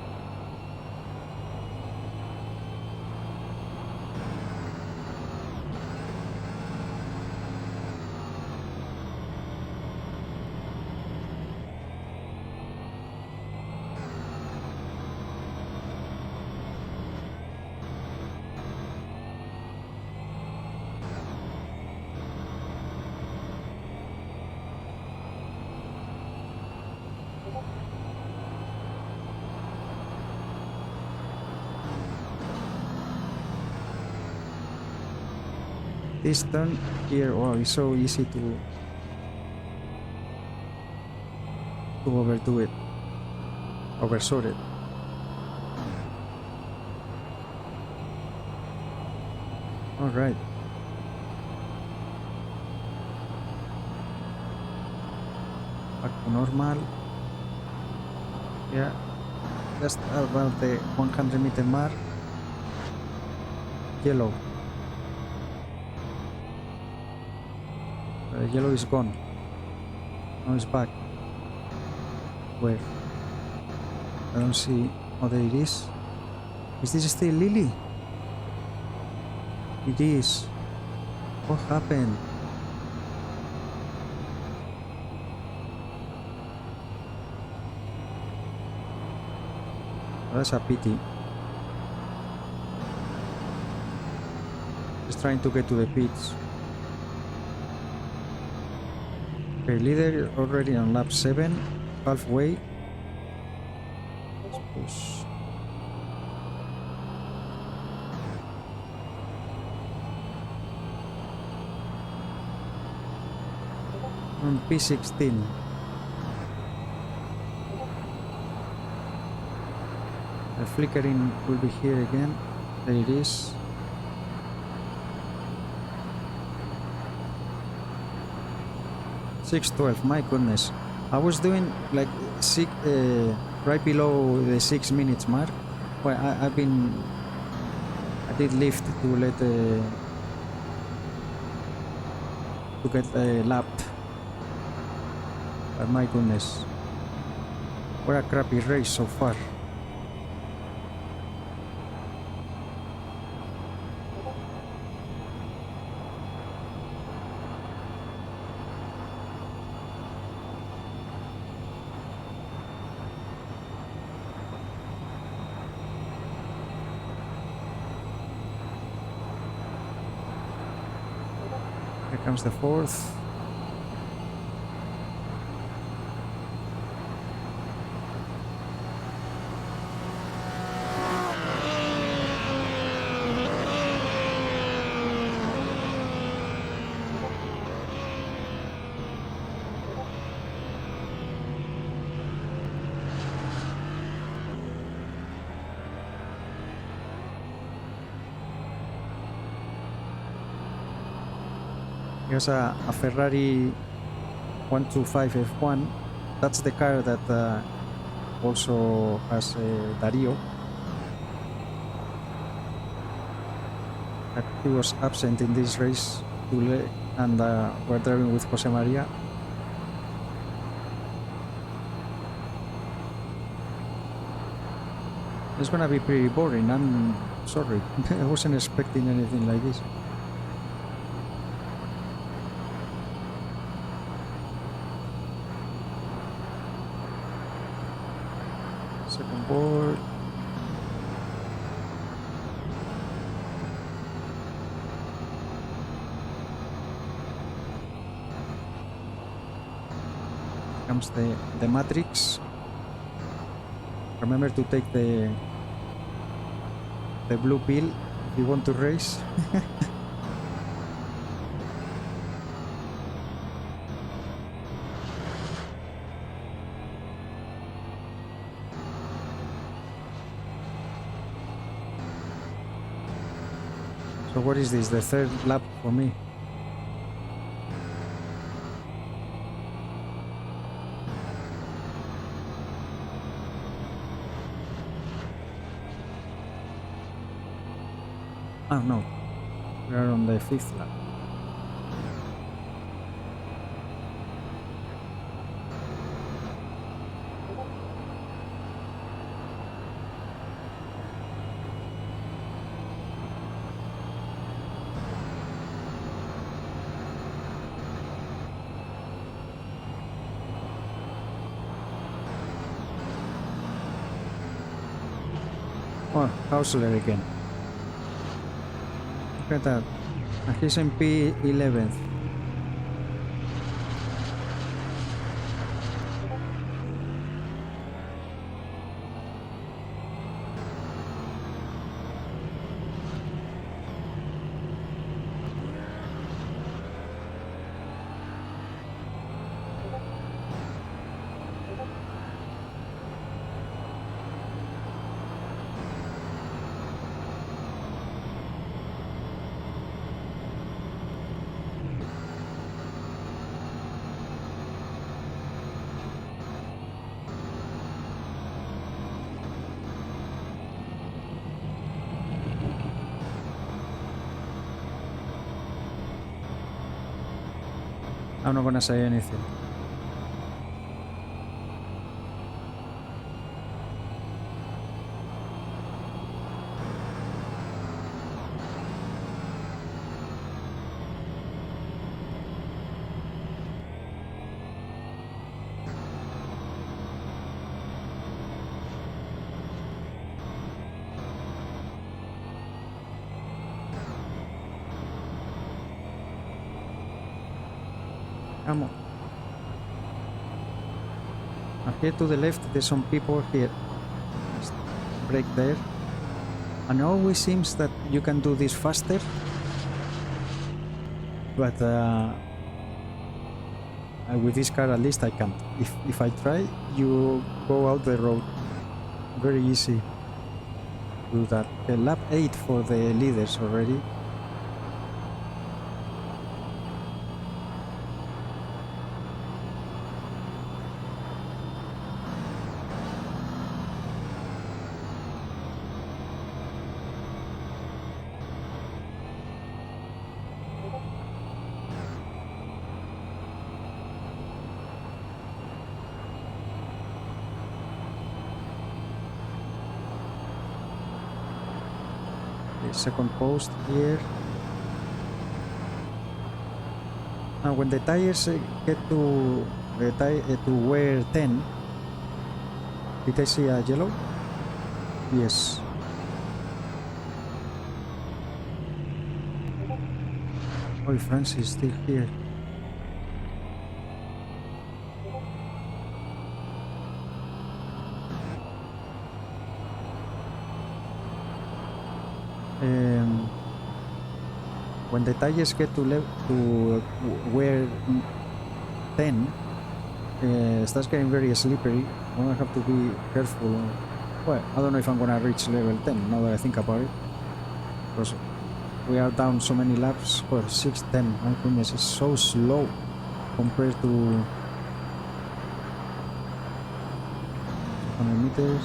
This turn here, oh, it's so easy to overdo it, overshoot it. All right. Back to normal. Yeah, just about the 100-meter mark. Yellow. Yellow is gone. Now it's back. Where? I don't see. Oh, there it is. Is this still Lily? It is. What happened? That's a pity. Just trying to get to the pits. Okay, leader already on lap 7, halfway. Let's push. On P16. The flickering will be here again. There it is. $6.12. My goodness, I was doing like right below the 6 minutes mark. Well, I did lift to let to get a lap. But my goodness, what a crappy race so far. Here comes the fourth. Here's a Ferrari 125 F1. That's the car that also has Dario. But he was absent in this race, and we're driving with Jose Maria. It's gonna be pretty boring. I'm sorry. I wasn't expecting anything like this. Second board. Comes the matrix. Remember to take the blue pill if you want to race. So what is this? The third lap for me. Oh no, we are on the fifth lap. Oh, Hausler again. Look at that. And he's in P11th. I'm not gonna say anything. Come on. And here to the left, there's some people here. Just brake there. And it always seems that you can do this faster. But with this car, at least I can't. If I try, you go out the road. Very easy to do that. Lap 8 for the leaders already. Second post here. And when the tires get to wear 10, did I see a yellow? Yes. Oh, France is still here. When the tires get to wear 10, it starts getting very slippery. I'm gonna have to be careful. Well, I don't know if I'm gonna reach level 10 now that I think about it, because we are down so many laps. Well, 6:10. My goodness, it's so slow compared to 100 meters.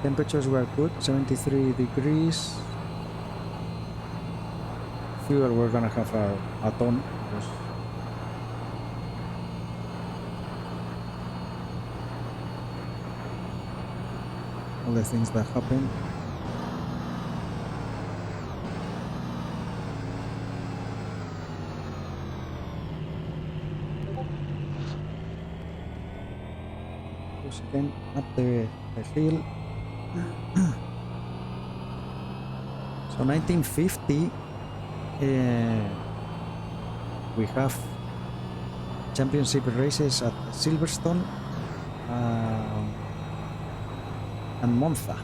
Temperatures were good, 73 degrees. Fuel, we're gonna have a ton. Because all the things that happen. Push again up the hill. So 1950, we have championship races at Silverstone and Monza,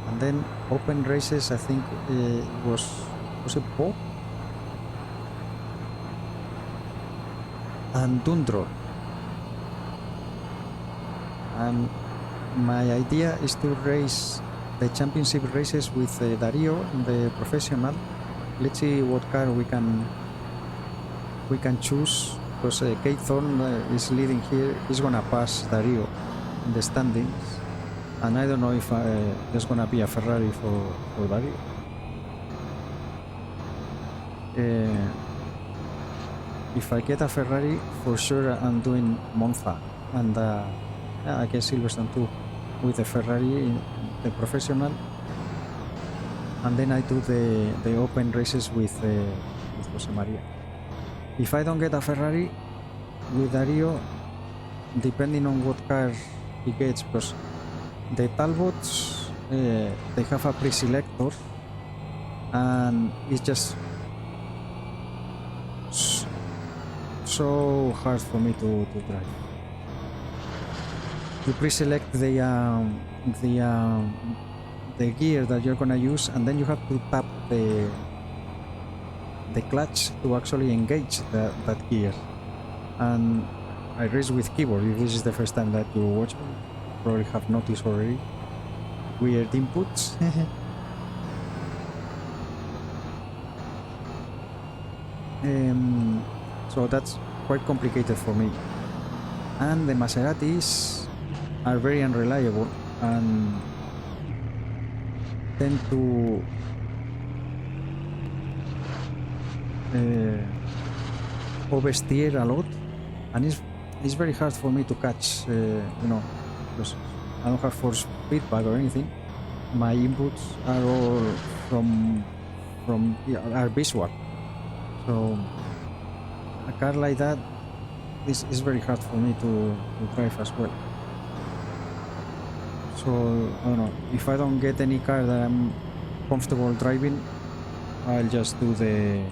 and then open races. I think it was it Bo and Dundro, and my idea is to race the championship races with Dario in the professional. Let's see what car we can choose, because Kate Thorne is leading here. He's gonna pass Dario in the standings, and I don't know if there's gonna be a Ferrari for Dario. If I get a Ferrari, for sure I'm doing Monza, and I guess Silverstone too, with the Ferrari, the professional, and then I do the open races with Jose Maria. If I don't get a Ferrari, with Dario, depending on what car he gets, because the Talbots, they have a pre-selector, and it's just so hard for me to drive. You pre-select the gear that you're gonna use, and then you have to tap the clutch to actually engage that gear. And I race with keyboard. If this is the first time that you watch me, probably have noticed already. Weird inputs. So that's quite complicated for me. And the Maseratis are very unreliable and tend to oversteer a lot, and it's very hard for me to catch, because I don't have force feedback or anything. My inputs are all are visual. So a car like that is very hard for me to drive as well. So I don't know, if I don't get any car that I'm comfortable driving, I'll just do the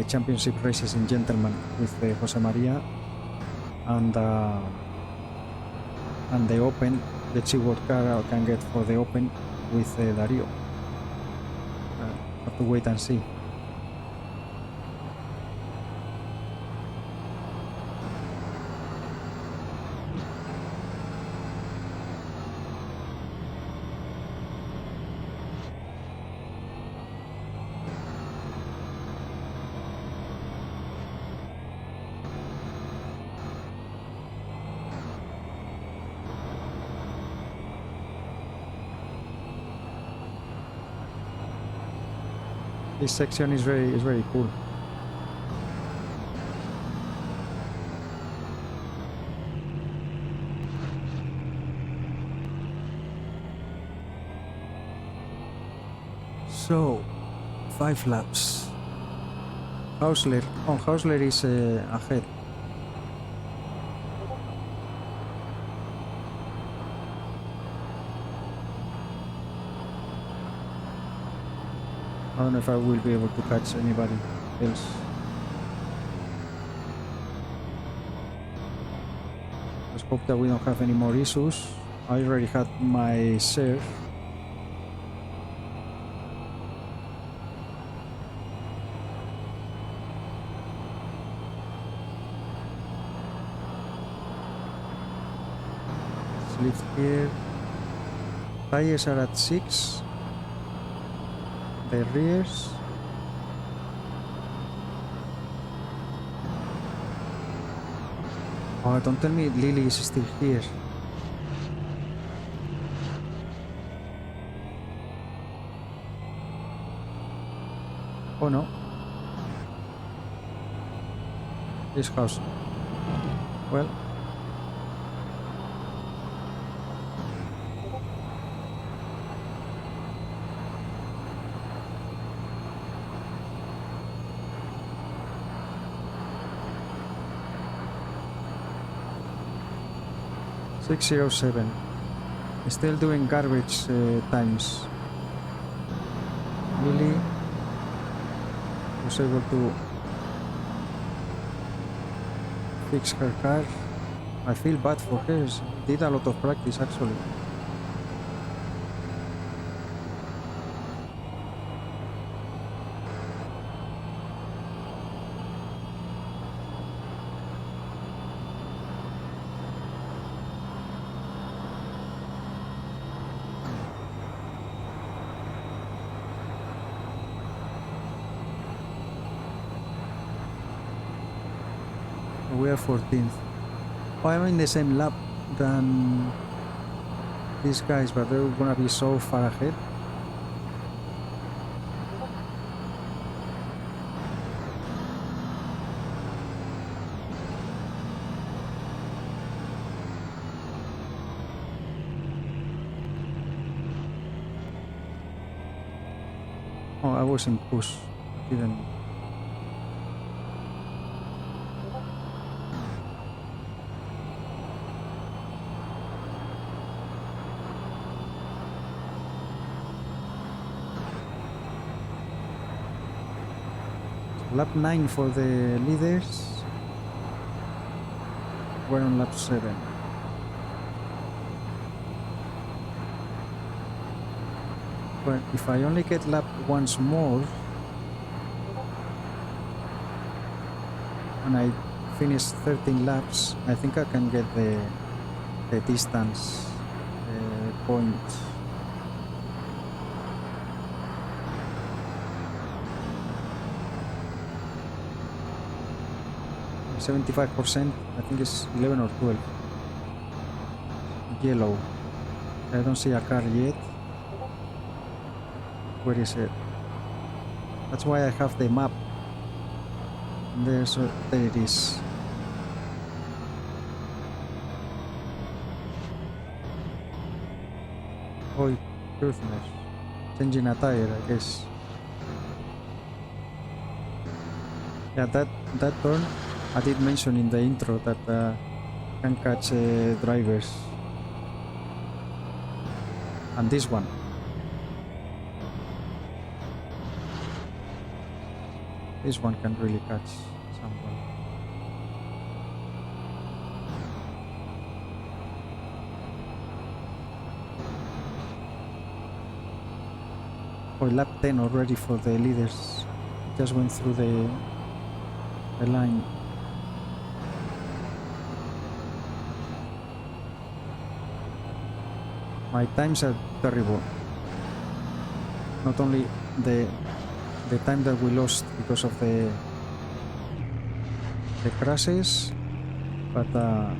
championship races in Gentleman with Jose Maria and the Open. Let's see what car I can get for the Open with Dario. Have to wait and see. This section is very cool. So 5 laps. Hausler is ahead. I don't know if I will be able to catch anybody else. Let's hope that we don't have any more issues. I already had my share. Let's lift here. Tires are at 6. The rears. Oh, don't tell me Lily is still here. Oh no. This house. Well. .607. Still doing garbage times. Lily was able to fix her car. I feel bad for her. She did a lot of practice actually. We are 14th. Oh, I'm in the same lap than these guys, but they're gonna be so far ahead. Oh, I was in push. Didn't. Lap 9 for the leaders. We're on lap 7. But if I only get lap once more and I finish 13 laps, I think I can get the distance point. 75%, I think it's 11 or 12. Yellow. I don't see a car yet. Where is it? That's why I have the map. There it is. Oh, goodness. Changing a tire, I guess. Yeah, that turn I did mention in the intro that can catch drivers. And this one. This one can really catch someone. Oh, lap 10 already for the leaders. Just went through the line. My times are terrible. Not only the time that we lost because of the crashes, but I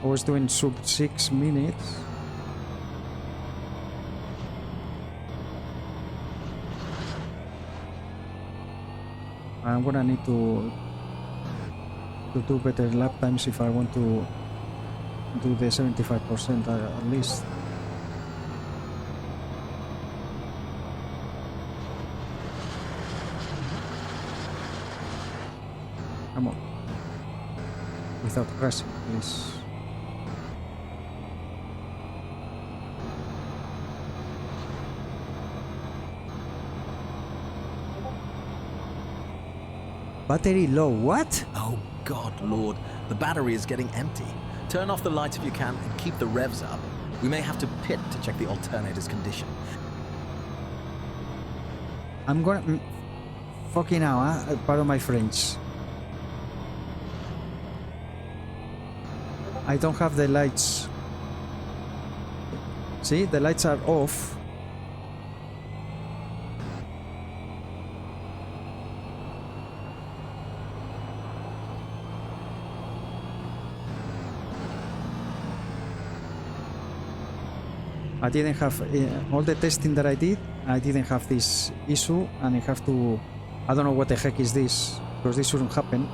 was doing sub 6 minutes. I'm gonna need to do better lap times if I want to do the 75% at least. Come on. Without crashing, please. Battery low, what? Oh, God, Lord. The battery is getting empty. Turn off the lights if you can and keep the revs up. We may have to pit to check the alternator's condition. I'm gonna... fucking hell, pardon my French. I don't have the lights. See, the lights are off. I didn't have all the testing that I didn't have this issue, and I have to... I don't know what the heck is this, because this shouldn't happen.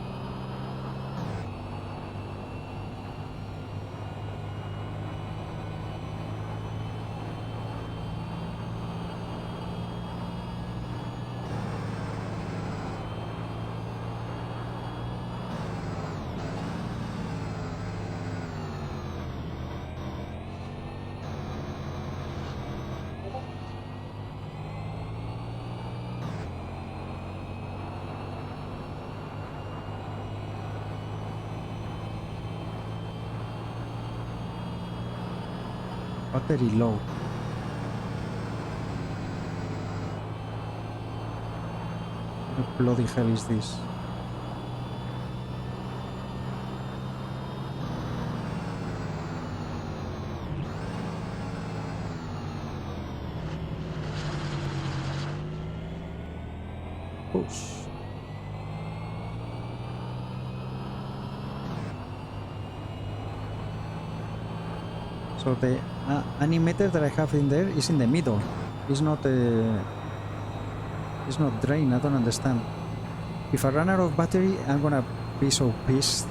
Battery low. What bloody hell is this? Push. So the animator that I have in there is in the middle. It's not drain. I don't understand. If I run out of battery, I'm gonna be so pissed.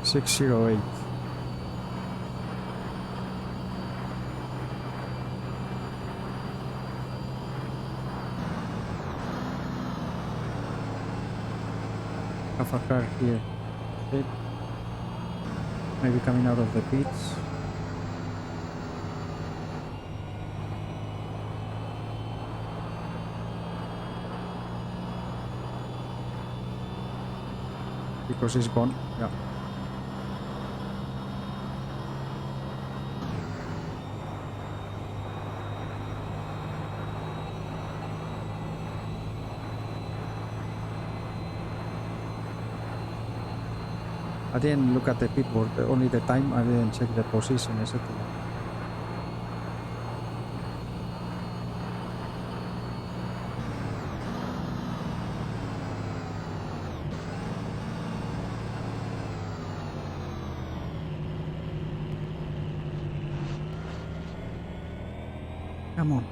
$608. Have a car here. Okay. Maybe coming out of the pits. Because it's gone. Yeah. I didn't look at the pit board, only the time. I didn't check the position, etc. Come on.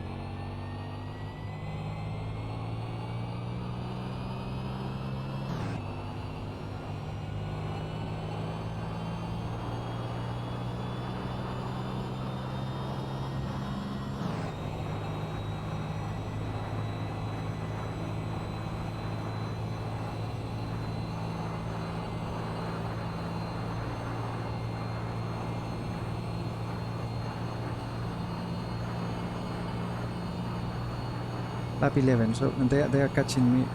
Lap 11, so they are catching me.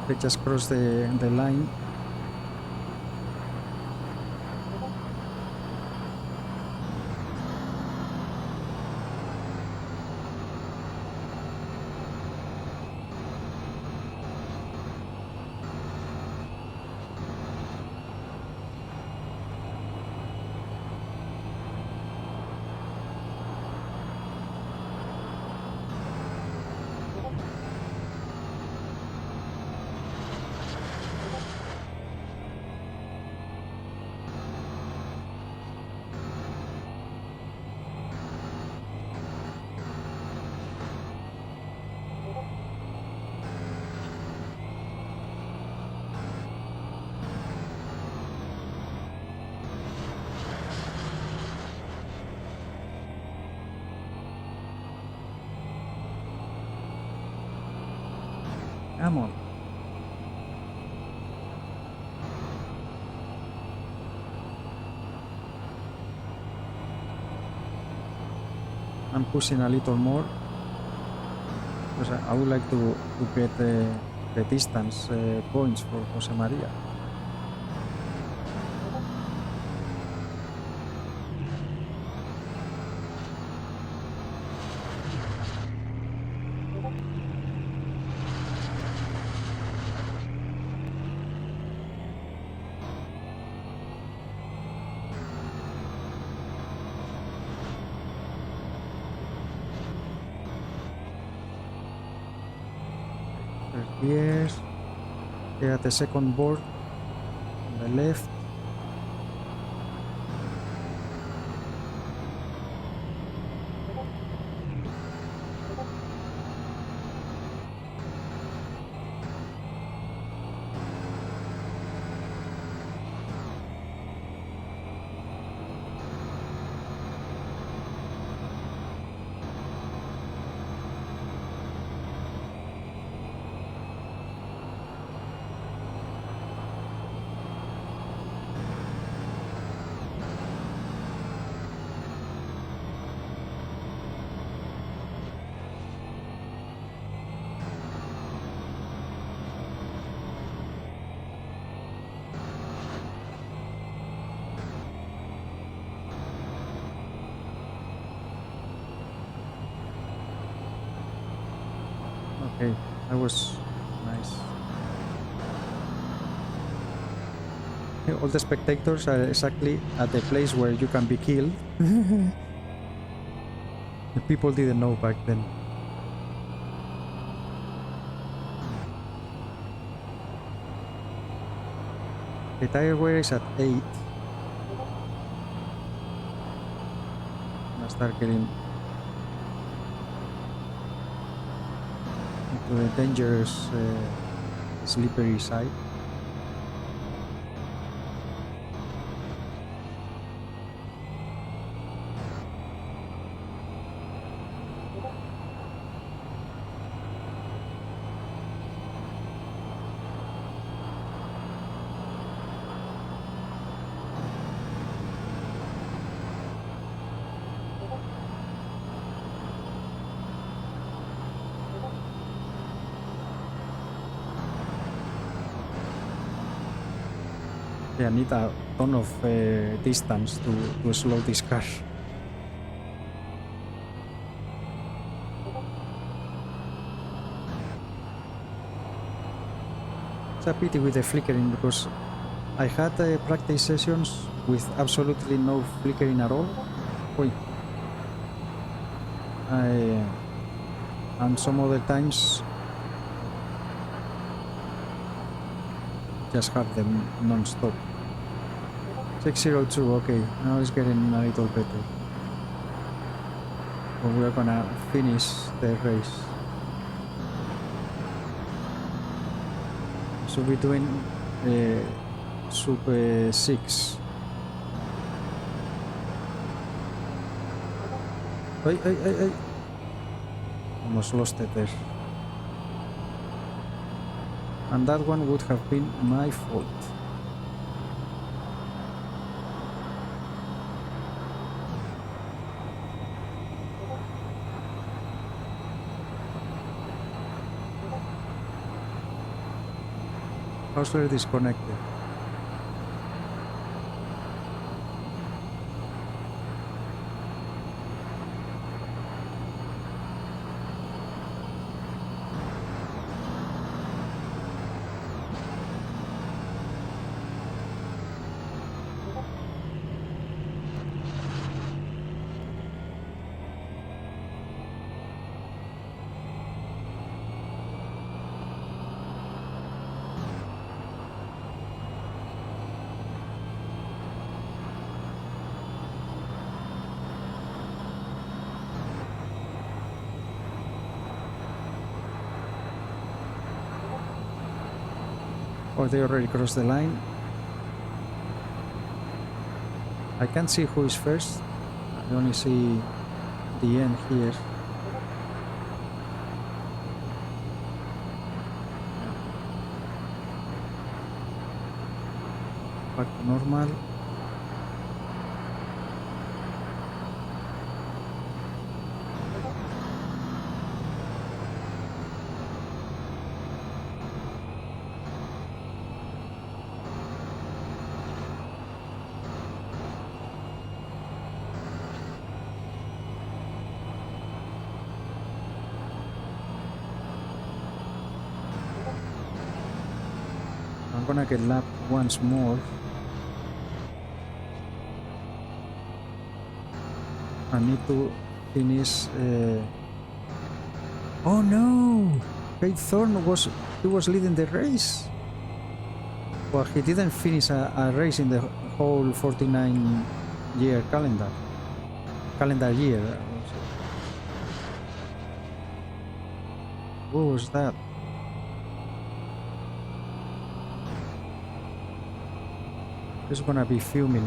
They just crossed the line. Come on. I'm pushing a little more because I would like to get the distance points for Jose Maria. Here at the second board on the left. Okay, that was nice. All the spectators are exactly at the place where you can be killed. The people didn't know back then. The tire wear is at 8. I'm gonna start getting into the dangerous slippery side. I need a ton of distance to slow this car. It's a pity with the flickering because I had practice sessions with absolutely no flickering at all. Oi. And some other times just have them non-stop. 602, okay, now it's getting a little better. But we're gonna finish the race. So we're doing sub 6. Ay. Almost lost it there. And that one would have been my fault. Hustler disconnected. Or they already crossed the line. I can't see who is first. I only see the end here. Back to normal. I'm gonna get lapped once more. I need to finish. Oh no! Kate Thorne was leading the race. Well, he didn't finish a race in the whole 49-year calendar year. What was that? He's gonna be fuming.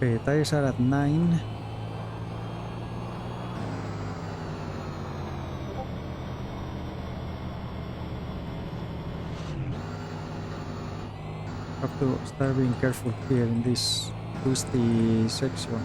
Okay, tires are at 9. Have to start being careful here in this twisty section.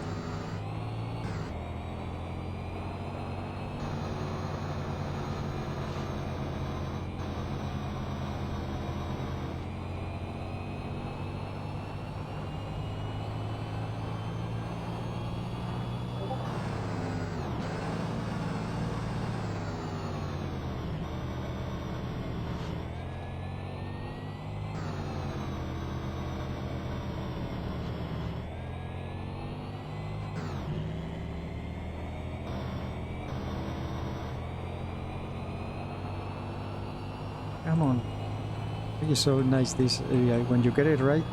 Come on. It's so nice this area when you get it right.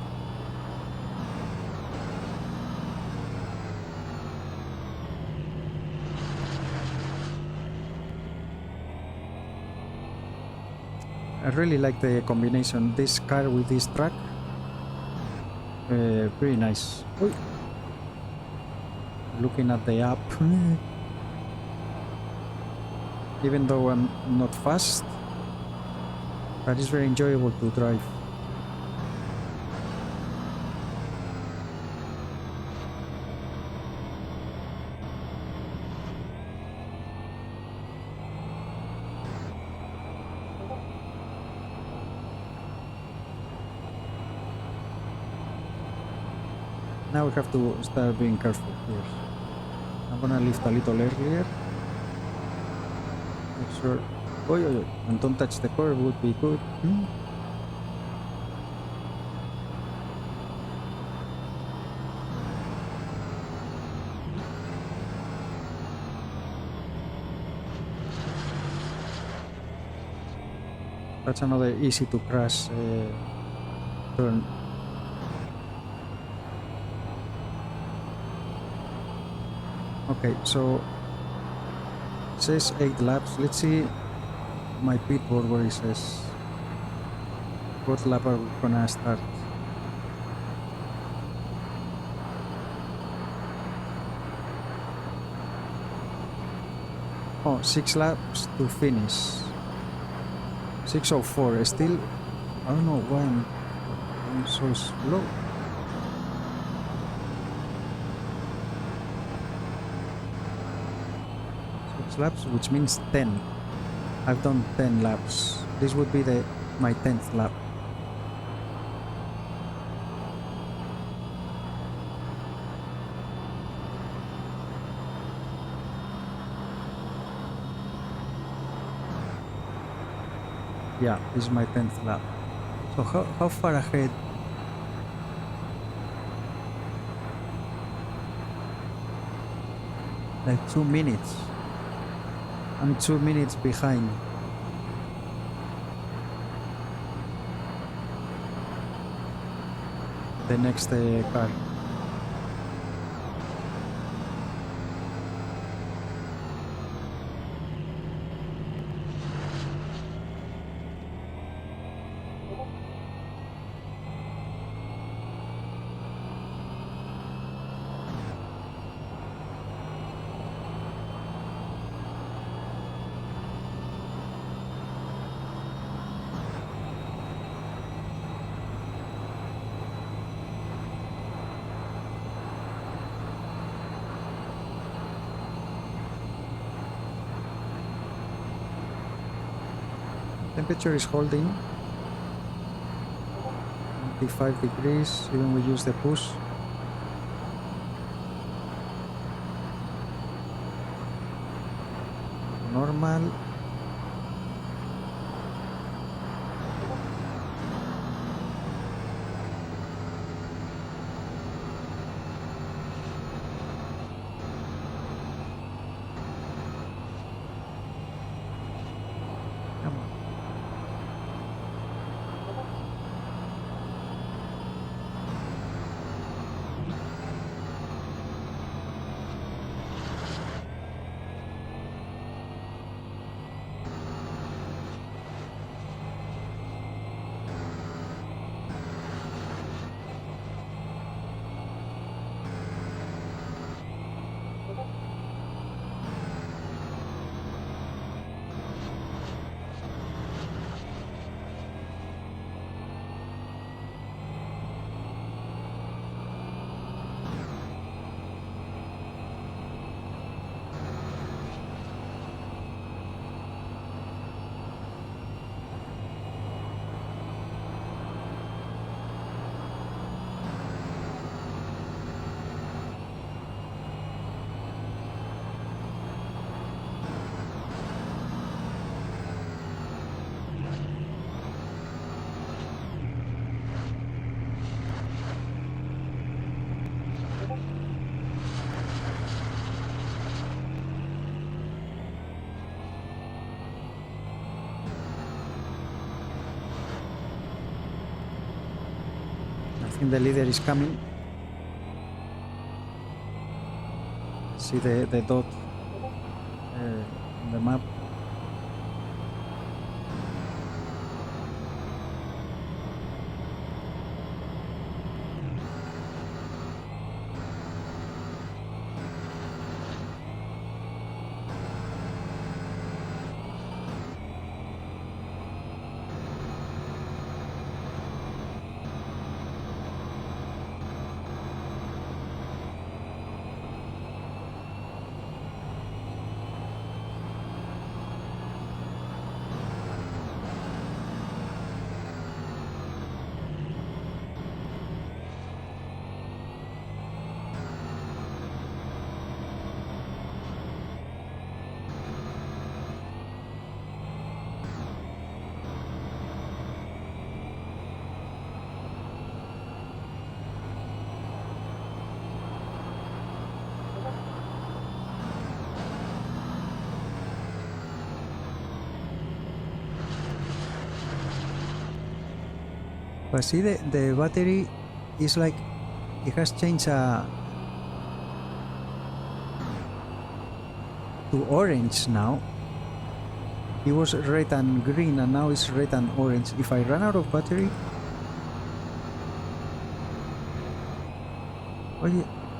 I really like the combination, this car with this track. Pretty nice. Oy. Looking at the app. Even though I'm not fast, but it's very enjoyable to drive. Now we have to start being careful here. I'm gonna lift a little earlier. Make sure. Oh, and don't touch the curb would be good. That's another easy to crash turn. Okay, so it says 8 laps. Let's see my pit board where it says what lap are we gonna start. Oh, 6 laps to finish. 6:04. Still, I don't know why I'm so slow. Laps, which means 10. I've done 10 laps. This would be my 10th lap. Yeah, this is my 10th lap. So how far ahead? Like 2 minutes. I'm 2 minutes behind. The next car. Temperature is holding 25 degrees, even we use the push. Normal. I think the leader is coming. See the dot on the map. But see, the battery is like it has changed to orange now. It was red and green, and now it's red and orange. If I run out of battery,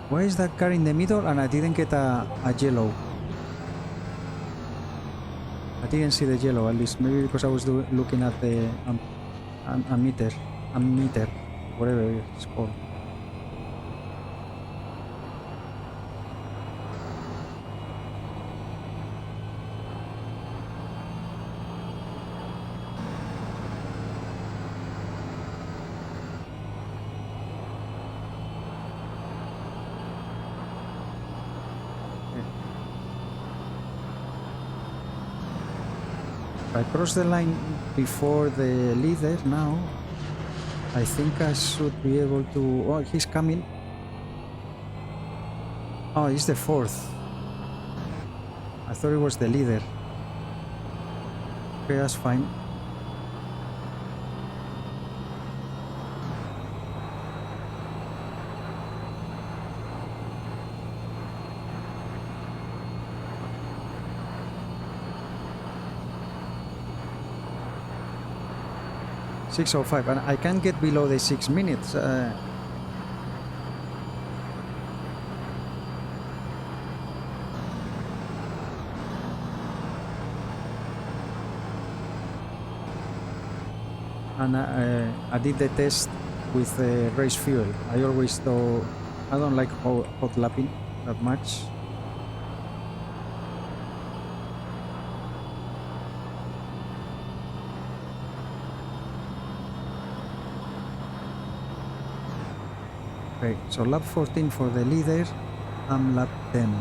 why is that car in the middle and I didn't get a yellow? I didn't see the yellow, at least. Maybe because I was looking at the ammeter, whatever it's called. I crossed the line before the leader now. I think I should be able to... Oh, he's coming. Oh, he's the fourth. I thought it was the leader. Okay, that's fine. .605, and I can't get below the 6 minutes. And I did the test with race fuel. I always thought I don't like hot lapping that much. Okay, so lap 14 for the leader, I'm lap 10.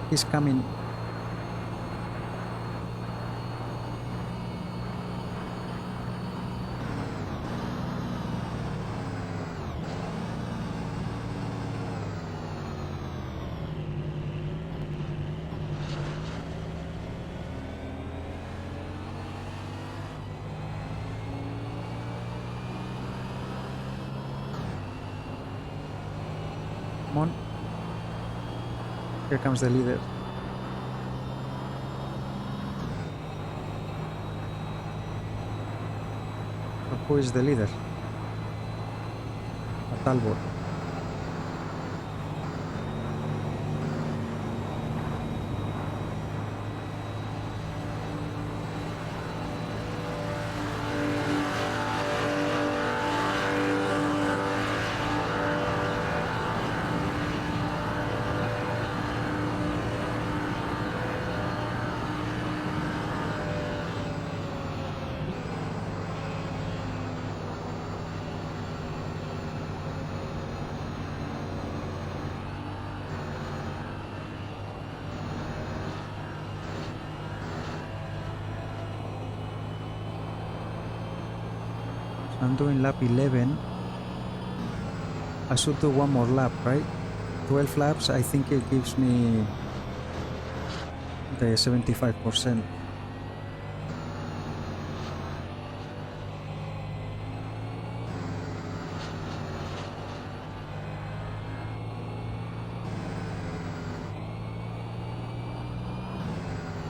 He's coming. Come on. Here comes the leader. But who is the leader? A Talbot. I'm doing lap 11. I should do one more lap, right? 12 laps, I think it gives me the 75%.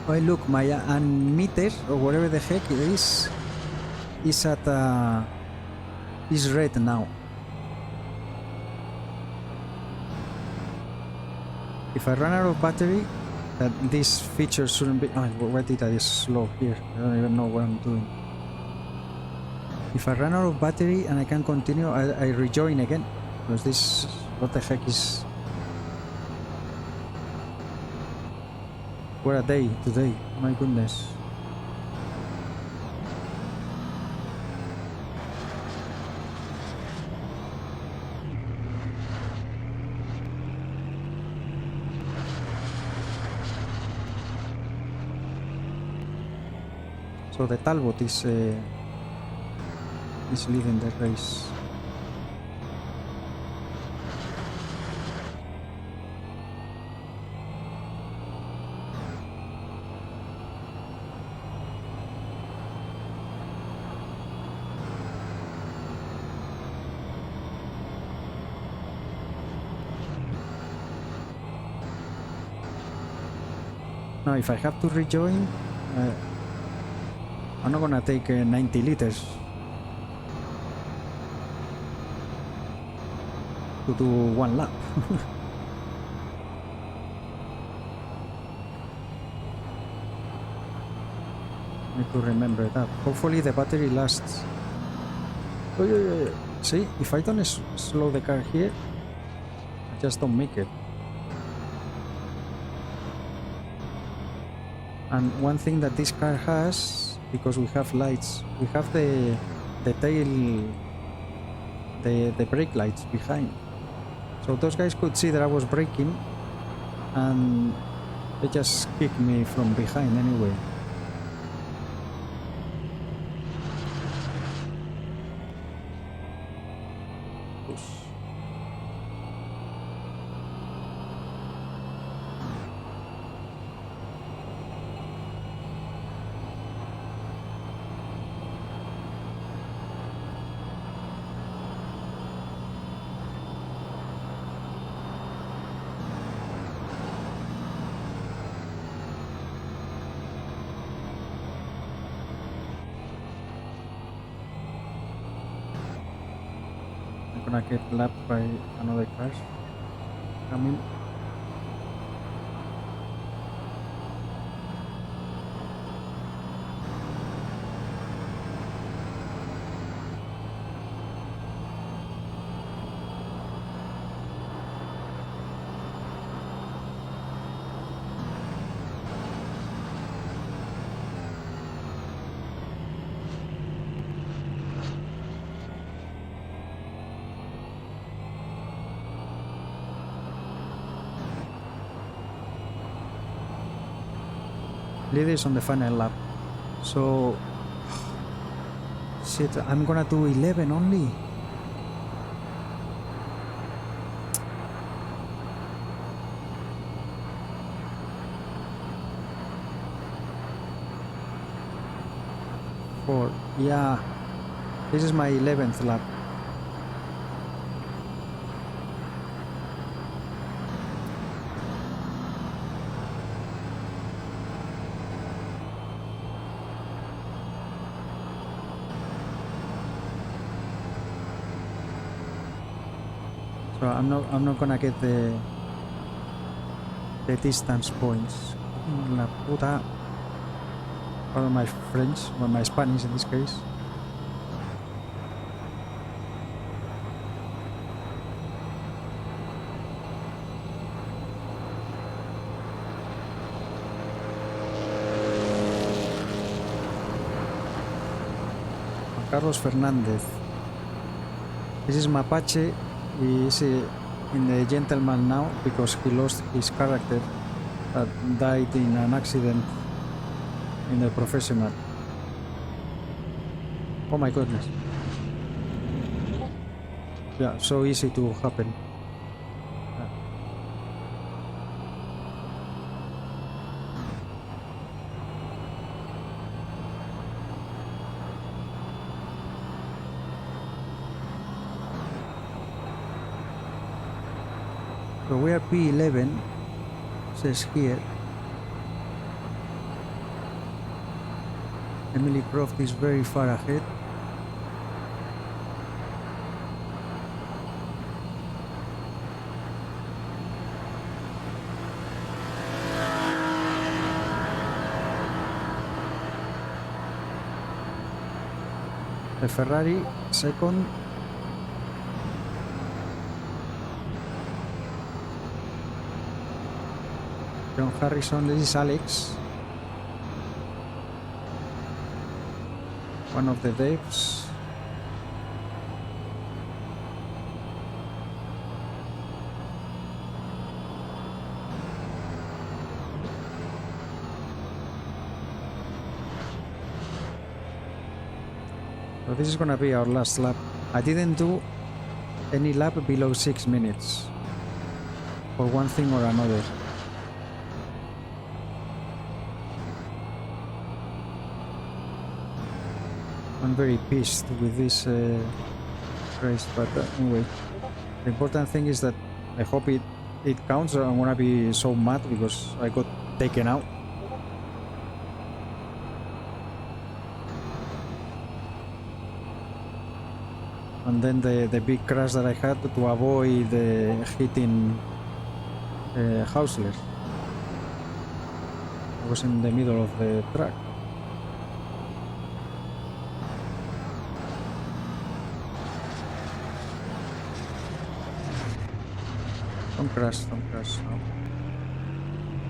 Oh, look, my ammeter, or whatever the heck it is at is red now. If I run out of battery, this feature shouldn't be... Oh, why did I slow here? I don't even know what I'm doing. If I run out of battery and I can continue, I rejoin again. Because this... What the heck is... What a day today, my goodness. So the Talbot is leading the race. Now, if I have to rejoin, I'm not gonna take 90 liters to do one lap. Need to remember that. Hopefully the battery lasts. Oh, yeah. See, if I don't slow the car here, I just don't make it. And one thing that this car has, because we have lights, we have the tail, the brake lights behind. So those guys could see that I was braking, and they just kicked me from behind anyway. Gonna get lapped by another car coming. Lead is on the final lap, so shit, I'm gonna do 11 only. Yeah, this is my 11th lap. So I'm not gonna get the distance points. La puta. Pardon my French, or my Spanish in this case. Juan Carlos Fernandez. This is Mapache. He is in the gentleman now because he lost his character that died in an accident in the professional. Oh my goodness. Yeah, so easy to happen. So we are P11, says here. Emily Croft is very far ahead. The Ferrari second. John Harrison, this is Alex, one of the devs. So this is gonna be our last lap. I didn't do any lap below 6 minutes for one thing or another. I'm very pissed with this race, but anyway, the important thing is that I hope it counts. I'm gonna be so mad because I got taken out. and then the big crash that I had to avoid hitting Hauslers. I was in the middle of the track. Don't crash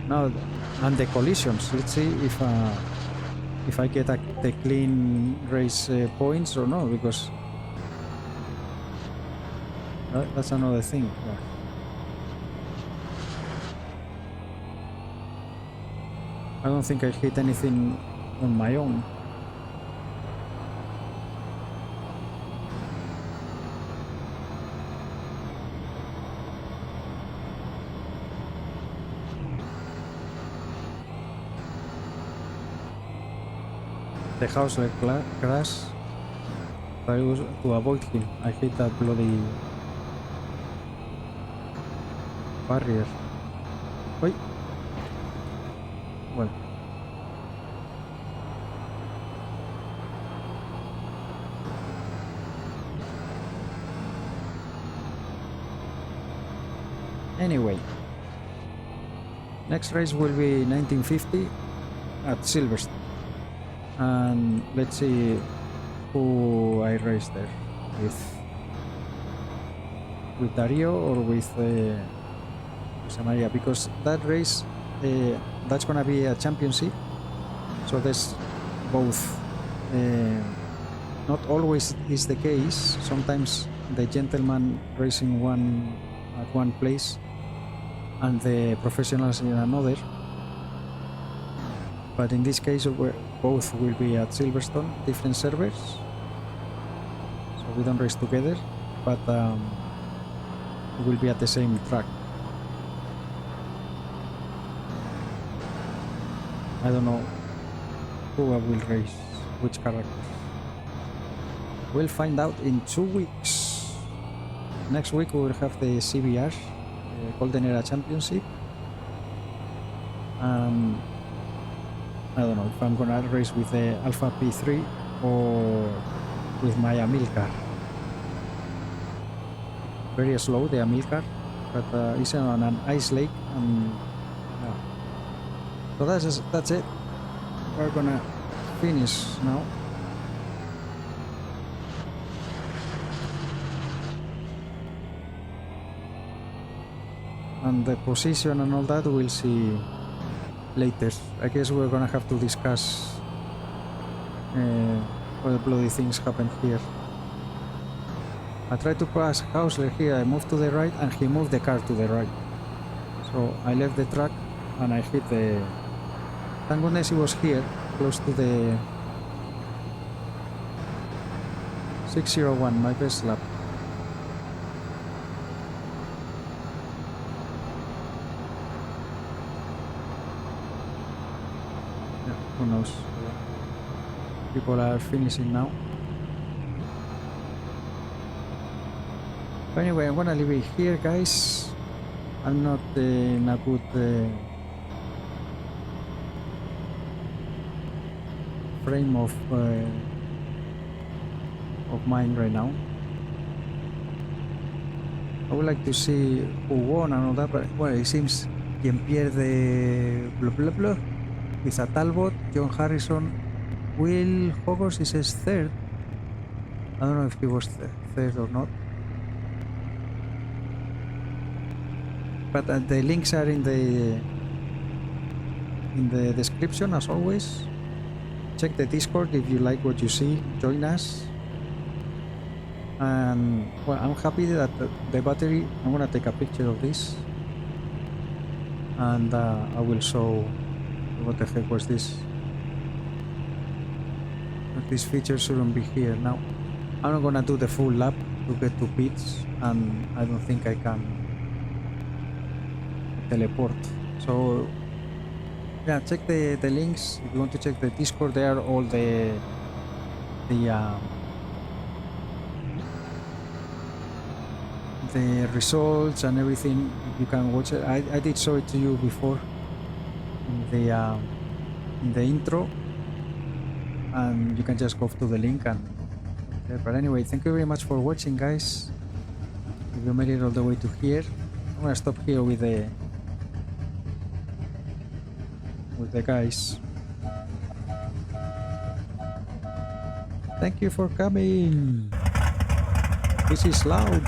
now. And the collisions, let's see if I get the clean race points or no, because that's another thing. Yeah. I don't think I hit anything on my own. The house crash, but it was to avoid him. I hit that bloody barrier. Wait. Well. Anyway. Next race will be 1950 at Silverstone. And let's see who I race there with Dario or with Jose Maria, because that race that's gonna be a championship, so there's both. Not always is the case. Sometimes the gentleman racing at one place and the professionals in another, but in this case both will be at Silverstone, different servers, so we don't race together, but we will be at the same track. I don't know who I will race, which character. We'll find out in 2 weeks. Next week we will have the CBR, Golden Era Championship. I don't know if I'm gonna race with the Alpha P3 or with my Amilcar. Very slow, the Amilcar, but it's on an ice lake, and so that's it. We're gonna finish now. And the position and all that we'll see later. I guess we're gonna have to discuss what bloody things happened here. I tried to pass Hausler here, I moved to the right and he moved the car to the right. So I left the track and I hit the... Thank goodness he was here, close to the 601, my best lap. Who knows? People are finishing now. But anyway, I'm gonna leave it here, guys. I'm not in a good frame of mind right now. I would like to see who won and all that, but well, it seems quien pierde blah blah blah. With a Talbot, John Harrison, Will Hoggers is his third. I don't know if he was third or not. But the links are in the description as always. Check the Discord if you like what you see. Join us. And well, I'm happy that the battery. I'm gonna take a picture of this, and I will show. What the heck was this? But this feature shouldn't be here now. I'm not gonna do the full lap to get to pits, and I don't think I can teleport. So yeah, check the links if you want to check the Discord. There are all the results and everything. You can watch it. I did show it to you before in the intro, and you can just go to the link and But anyway, thank you very much for watching, guys. If you made it all the way to here, I'm gonna stop here with the guys. Thank you for coming. This is loud.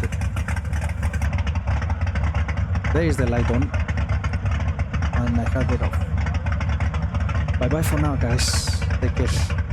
There is the light on, and I had it off. Bye bye for now, guys. Take care.